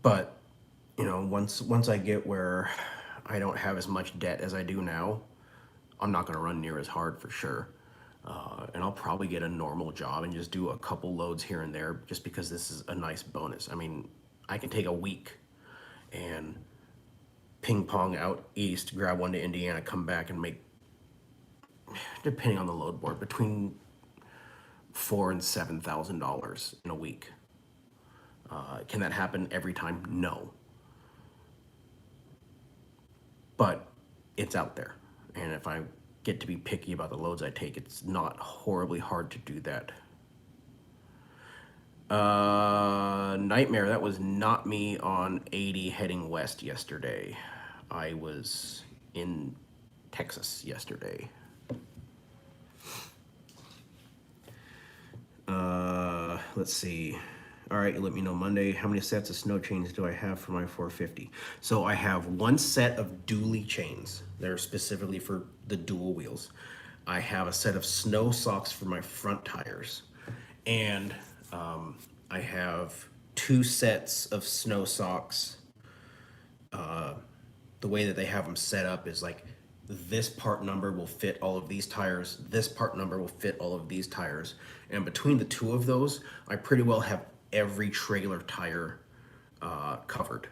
Speaker 1: But you know, once I get where I don't have as much debt as I do now, I'm not going to run near as hard for sure. And I'll probably get a normal job and just do a couple loads here and there just because this is a nice bonus. I mean, I can take a week and ping pong out east, grab one to Indiana, come back and make, depending on the load board, between $4,000 and $7,000 in a week. Can that happen every time? No. But it's out there. And if I get to be picky about the loads I take, it's not horribly hard to do that. Nightmare. That was not me on 80 heading west yesterday. I was in Texas yesterday. Let's see. All right, you let me know Monday. How many sets of snow chains do I have for my 450? So I have one set of dually chains. They're specifically for the dual wheels. I have a set of snow socks for my front tires. And I have two sets of snow socks. The way that they have them set up is like this part number will fit all of these tires, this part number will fit all of these tires, and between the two of those I pretty well have every trailer tire covered.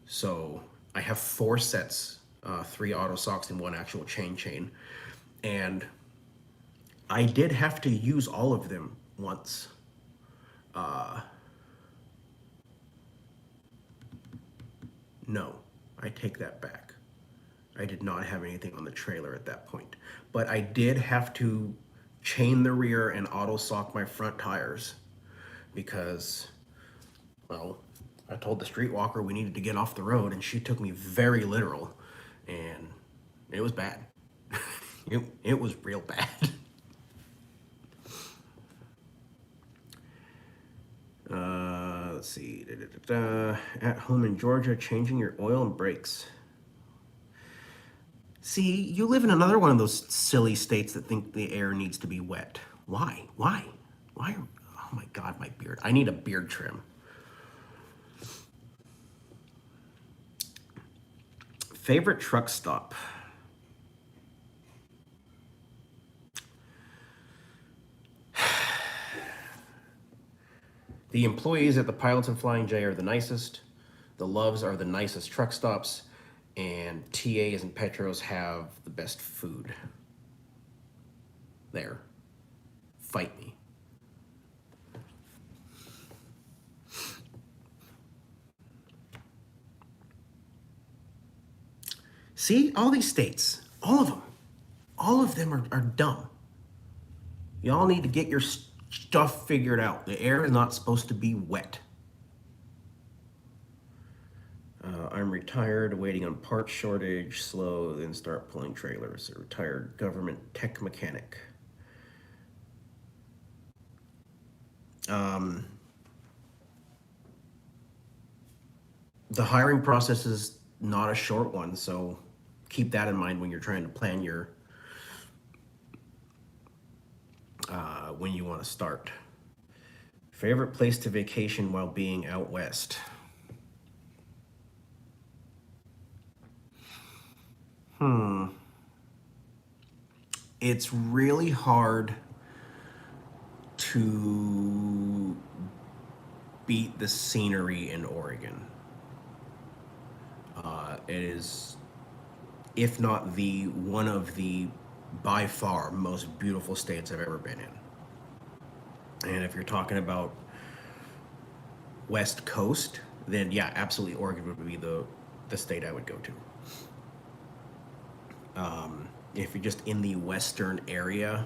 Speaker 1: So I have four sets, three auto socks and one actual chain, and I did have to use all of them once. No, I take that back. I did not have anything on the trailer at that point. But I did have to chain the rear and auto sock my front tires because, well, I told the streetwalker we needed to get off the road and she took me very literal and it was bad. it was real bad. Let's see. At home in Georgia, changing your oil and brakes. See, you live in another one of those silly states that think the air needs to be wet. Why? Why? Why? Oh my God, my beard. I need a beard trim. Favorite truck stop? The employees at the Pilots and Flying J are the nicest. The Loves are the nicest truck stops. And TAs and Petros have the best food. There. Fight me. See, all these states, all of them are dumb. Y'all need to get your stuff figured out. The air is not supposed to be wet. I'm retired, waiting on part shortage, slow, then start pulling trailers. A retired government tech mechanic. The hiring process is not a short one, so keep that in mind when you're trying to plan your when you want to start. Favorite place to vacation while being out west? It's really hard to beat the scenery in Oregon. It is, if not the one of the by far most beautiful states I've ever been in. And if you're talking about West Coast, then yeah, absolutely Oregon would be the state I would go to. If you're just in the western area,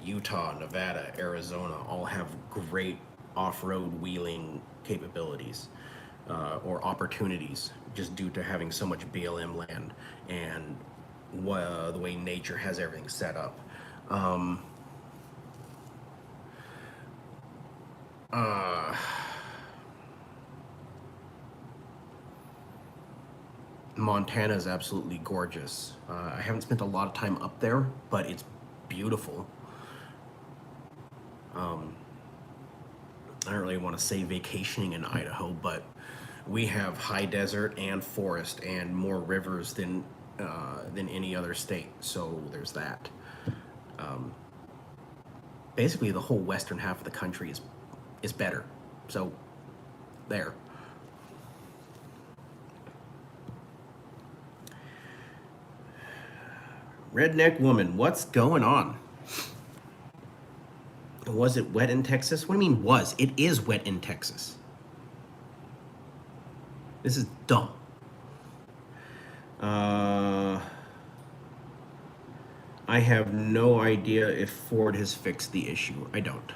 Speaker 1: Utah, Nevada, Arizona all have great off-road wheeling capabilities or opportunities just due to having so much BLM land and the way nature has everything set up. Montana is absolutely gorgeous. I haven't spent a lot of time up there, but it's beautiful. I don't really want to say vacationing in Idaho, but we have high desert and forest and more rivers than any other state. So there's that. Basically, the whole western half of the country is better. So there. Redneck woman, what's going on? Was it wet in Texas? What do you mean was? It is wet in Texas. This is dumb. I have no idea if Ford has fixed the issue. I don't.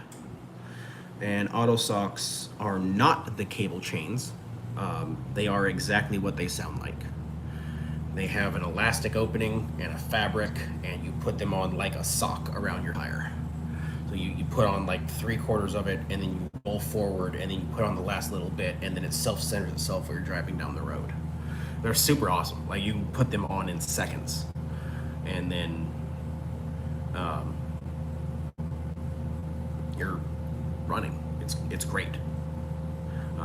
Speaker 1: And auto socks are not the cable chains. They are exactly what they sound like. They have an elastic opening and a fabric, and you put them on like a sock around your tire. So you put on like 3/4 of it, and then you roll forward, and then you put on the last little bit, and then it self-centers itself while you're driving down the road. They're super awesome. Like, you can put them on in seconds, and then um, you're running. It's great.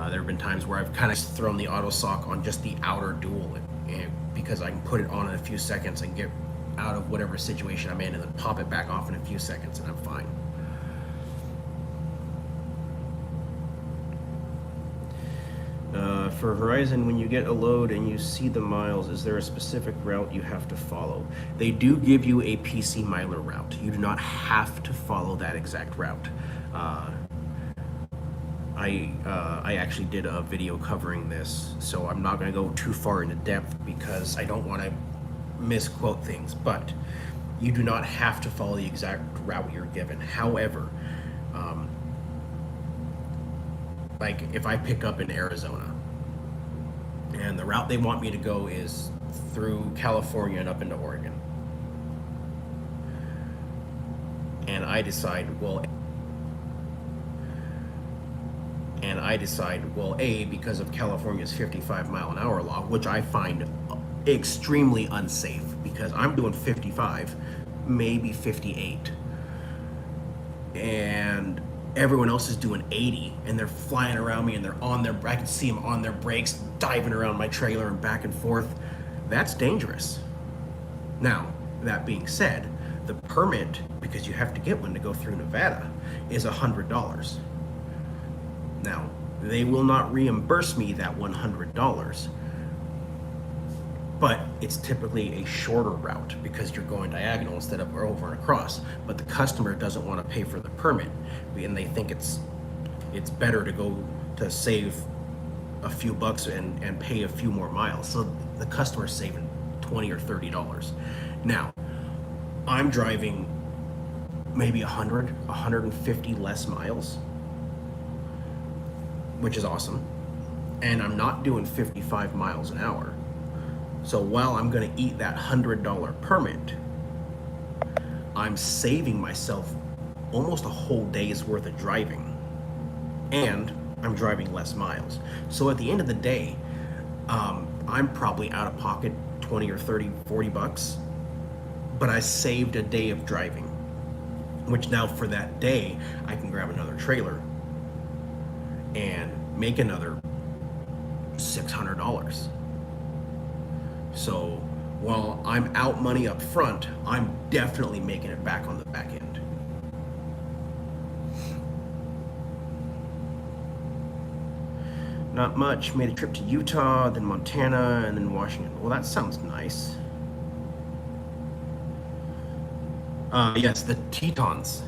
Speaker 1: There have been times where I've kind of thrown the auto sock on just the outer dual, and because I can put it on in a few seconds and get out of whatever situation I'm in, and then pop it back off in a few seconds, and I'm fine. For Horizon, when you get a load and you see the miles, is there a specific route you have to follow? They do give you a PC miler route. You do not have to follow that exact route. I actually did a video covering this, so I'm not going to go too far into depth because I don't want to misquote things, but you do not have to follow the exact route you're given. However, like if I pick up in Arizona and the route they want me to go is through California and up into Oregon, and I decide, well, A, because of California's 55-mile-an-hour law, which I find extremely unsafe because I'm doing 55, maybe 58, and everyone else is doing 80, and they're flying around me, and they're on their, I can see them on their brakes, diving around my trailer and back and forth. That's dangerous. Now, that being said, the permit, because you have to get one to go through Nevada, is $100. Now, they will not reimburse me that $100, but it's typically a shorter route because you're going diagonal instead of over and across. But the customer doesn't want to pay for the permit, and they think it's better to go to save a few bucks and pay a few more miles. So the customer's saving $20 or $30. Now, I'm driving maybe 100, 150 less miles, which is awesome, and I'm not doing 55 miles an hour. So while I'm going to eat that $100 permit, I'm saving myself almost a whole day's worth of driving, and I'm driving less miles. So at the end of the day, I'm probably out of pocket 20 or 30, 40 bucks, but I saved a day of driving, which now for that day, I can grab another trailer and make another $600. So while I'm out money up front, I'm definitely making it back on the back end. Not much. Made a trip to Utah, then Montana, and then Washington. Well, that sounds nice. Yes, the Tetons.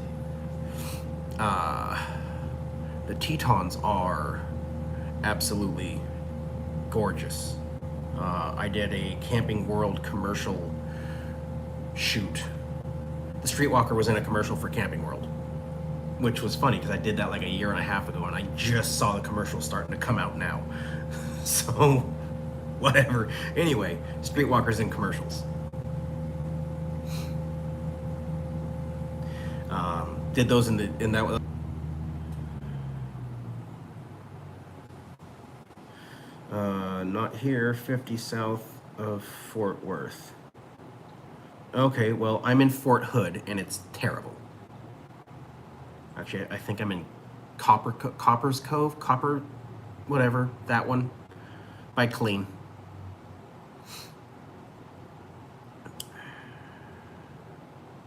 Speaker 1: The Tetons are absolutely gorgeous. I did a Camping World commercial shoot. The Streetwalker was in a commercial for Camping World, which was funny because I did that like a year and a half ago, and I just saw the commercial starting to come out now. So, whatever. Anyway, Streetwalker's in commercials. Did those in that. Not here, 50 south of Fort Worth. Okay, well, I'm in Fort Hood, and it's terrible. Actually, I think I'm in Copper's Cove, whatever, that one, by Clean.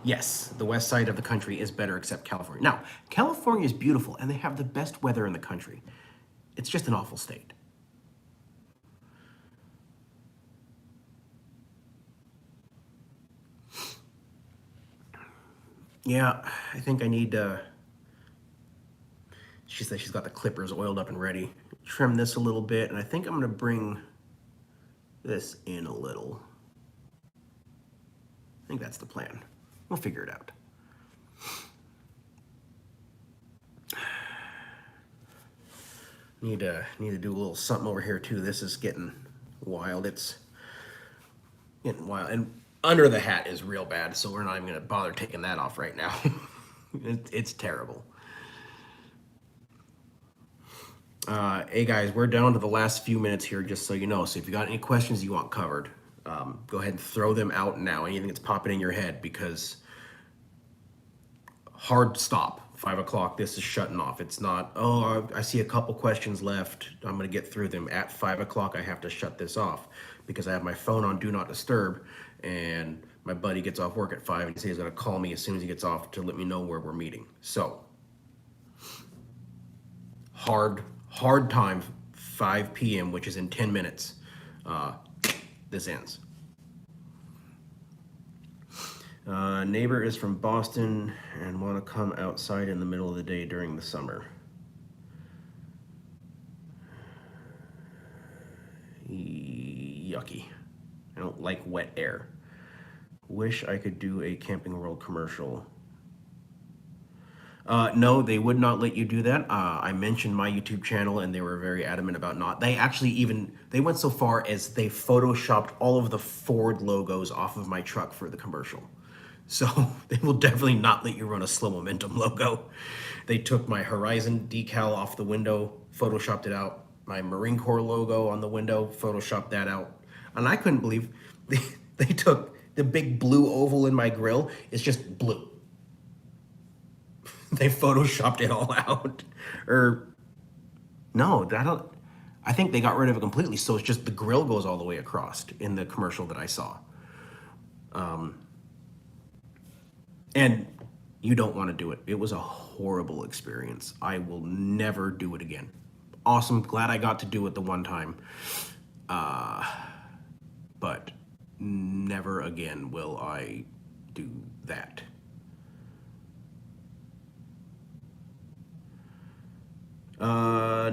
Speaker 1: Yes, the west side of the country is better except California. Now, California is beautiful, and they have the best weather in the country. It's just an awful state. Yeah, I think I need she said she's got the clippers oiled up and ready. Trim this a little bit, and I think I'm gonna bring this in a little. I think that's the plan. We'll figure it out. Need to do a little something over here too. This is getting wild. It's getting wild. And under the hat is real bad, so we're not even gonna bother taking that off right now. It's terrible. Hey guys, we're down to the last few minutes here, just so you know. So if you got any questions you want covered, go ahead and throw them out now. Anything that's popping in your head, because hard stop. 5 o'clock, this is shutting off. It's not, oh, I see a couple questions left. I'm going to get through them. At 5 o'clock, I have to shut this off because I have my phone on Do Not Disturb. And my buddy gets off work at 5 and he says he's going to call me as soon as he gets off to let me know where we're meeting. So, hard time, 5 p.m., which is in 10 minutes. This ends. Neighbor is from Boston and want to come outside in the middle of the day during the summer. Yucky. I don't like wet air. Wish I could do a Camping World commercial. No, they would not let you do that. I mentioned my YouTube channel and they were very adamant about not. They actually they went so far as they photoshopped all of the Ford logos off of my truck for the commercial. So they will definitely not let you run a slow momentum logo. They took my Horizon decal off the window, photoshopped it out. My Marine Corps logo on the window, photoshopped that out. And I couldn't believe they took the big blue oval in my grill. It's just blue. They photoshopped it all out. Or no, I think they got rid of it completely. So it's just the grill goes all the way across in the commercial that I saw. And you don't want to do it. It was a horrible experience. I will never do it again. Awesome. Glad I got to do it the one time. But never again will I do that.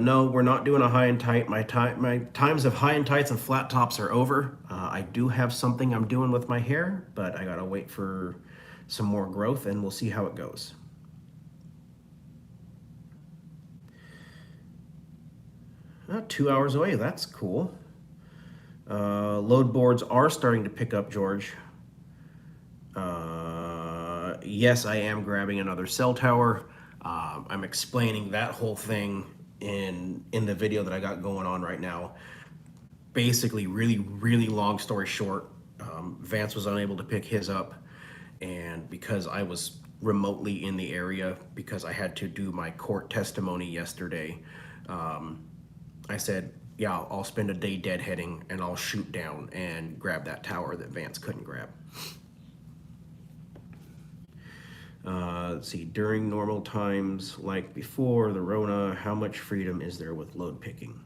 Speaker 1: No, we're not doing a high and tight. My times of high and tights and flat tops are over. I do have something I'm doing with my hair, but I gotta wait for some more growth and we'll see how it goes. Oh, 2 hours away, that's cool. Load boards are starting to pick up, George. Yes, I am grabbing another cell tower. I'm explaining that whole thing in the video that I got going on right now. Basically, really long story short, Vance was unable to pick his up, and because I was remotely in the area, because I had to do my court testimony yesterday, I said, yeah, I'll spend a day deadheading and I'll shoot down and grab that tower that Vance couldn't grab. Let's see, during normal times, like before the Rona, how much freedom is there with load picking?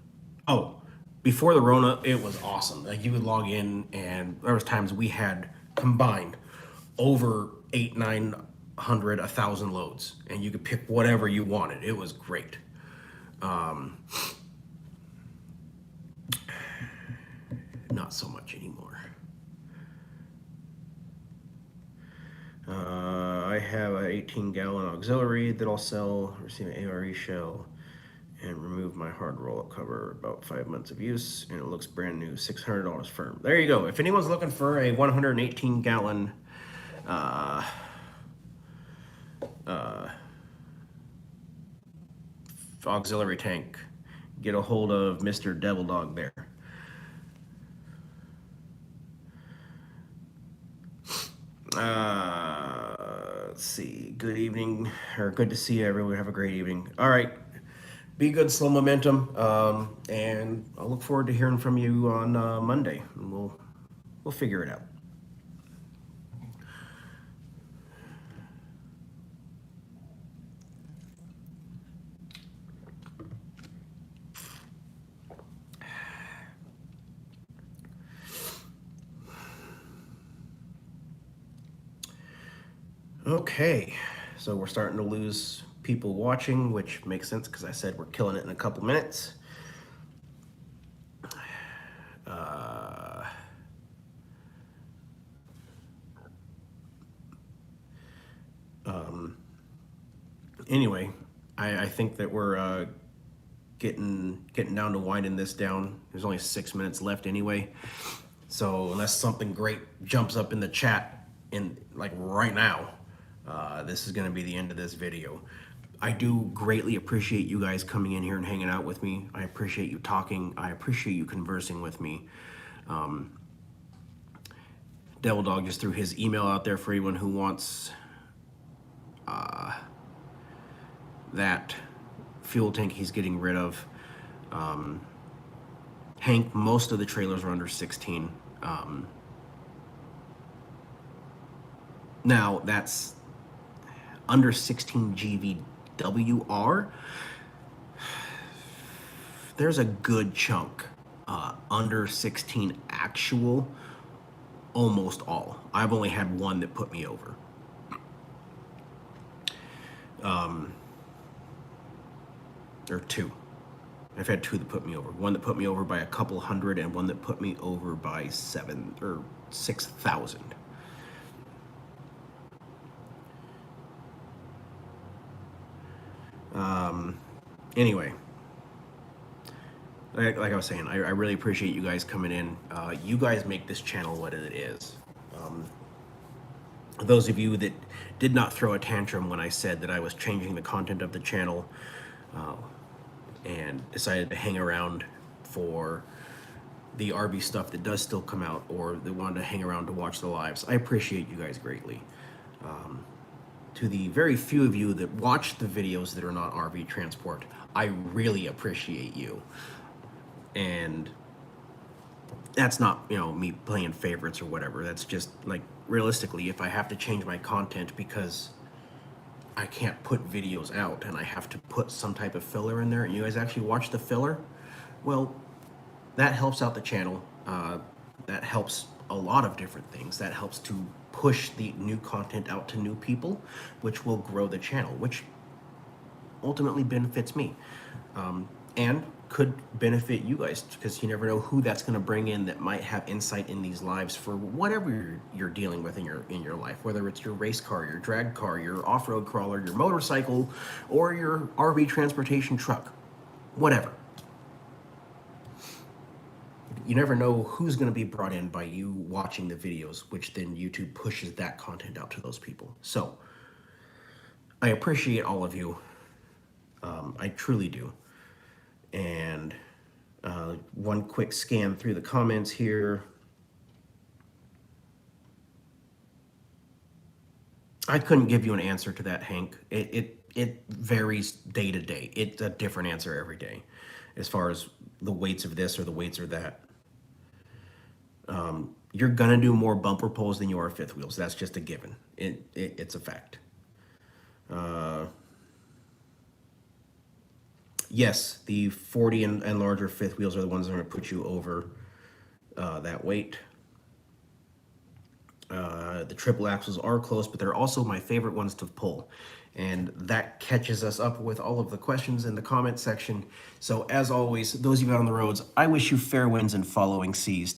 Speaker 1: Oh, before the Rona, it was awesome. Like you would log in and there was times we had combined over 800, 900, 1,000 loads and you could pick whatever you wanted. It was great. Not so much anymore. I have an 18-gallon auxiliary that I'll sell, receive an ARE shell, and remove my hard roll-up cover. About 5 months of use, and it looks brand new. $600 firm. There you go. If anyone's looking for a 118-gallon auxiliary tank, get a hold of Mr. Devil Dog there. Let's see. Good evening, or good to see you, everyone. Have a great evening. All right. Be good, slow momentum, and I'll look forward to hearing from you on Monday, and we'll figure it out. Okay, so we're starting to lose people watching, which makes sense because I said we're killing it in a couple minutes. Anyway, I think that we're getting down to winding this down. There's only 6 minutes left anyway. So unless something great jumps up in the chat in like right now, this is going to be the end of this video. I do greatly appreciate you guys coming in here and hanging out with me. I appreciate you talking. I appreciate you conversing with me. Devil Dog just threw his email out there for anyone who wants that fuel tank he's getting rid of. Hank, most of the trailers are under 16. Now that's under 16 GVWR. There's a good chunk under 16 actual, almost all. I've only had one that put me over. Or two. I've had two that put me over. One that put me over by a couple hundred, and one that put me over by 7,000 or 6,000. Anyway, like I was saying, I really appreciate you guys coming in. You guys make this channel what it is. Those of you that did not throw a tantrum when I said that I was changing the content of the channel, and decided to hang around for the RV stuff that does still come out, or that wanted to hang around to watch the lives, I appreciate you guys greatly. To the very few of you that watch the videos that are not RV transport, I really appreciate you. And that's not, you know, me playing favorites or whatever. That's just like, realistically, if I have to change my content because I can't put videos out and I have to put some type of filler in there, and you guys actually watch the filler, well, that helps out the channel. That helps a lot of different things. That helps to push the new content out to new people, which will grow the channel, which ultimately benefits me, and could benefit you guys, because you never know who that's going to bring in that might have insight in these lives for whatever you're dealing with in your life, whether it's your race car, your drag car, your off-road crawler, your motorcycle, or your RV transportation truck, whatever. You never know who's going to be brought in by you watching the videos, which then YouTube pushes that content out to those people. So I appreciate all of you. I truly do. And one quick scan through the comments here. I couldn't give you an answer to that, Hank. It varies day to day. It's a different answer every day, as far as the weights of this or the weights or that. You're gonna do more bumper pulls than you are fifth wheels. That's just a given. It's a fact. Yes, the 40 and larger fifth wheels are the ones that are going to put you over that weight. The triple axles are close, but they're also my favorite ones to pull. And that catches us up with all of the questions in the comment section. So as always, those of you out on the roads, I wish you fair winds and following seas.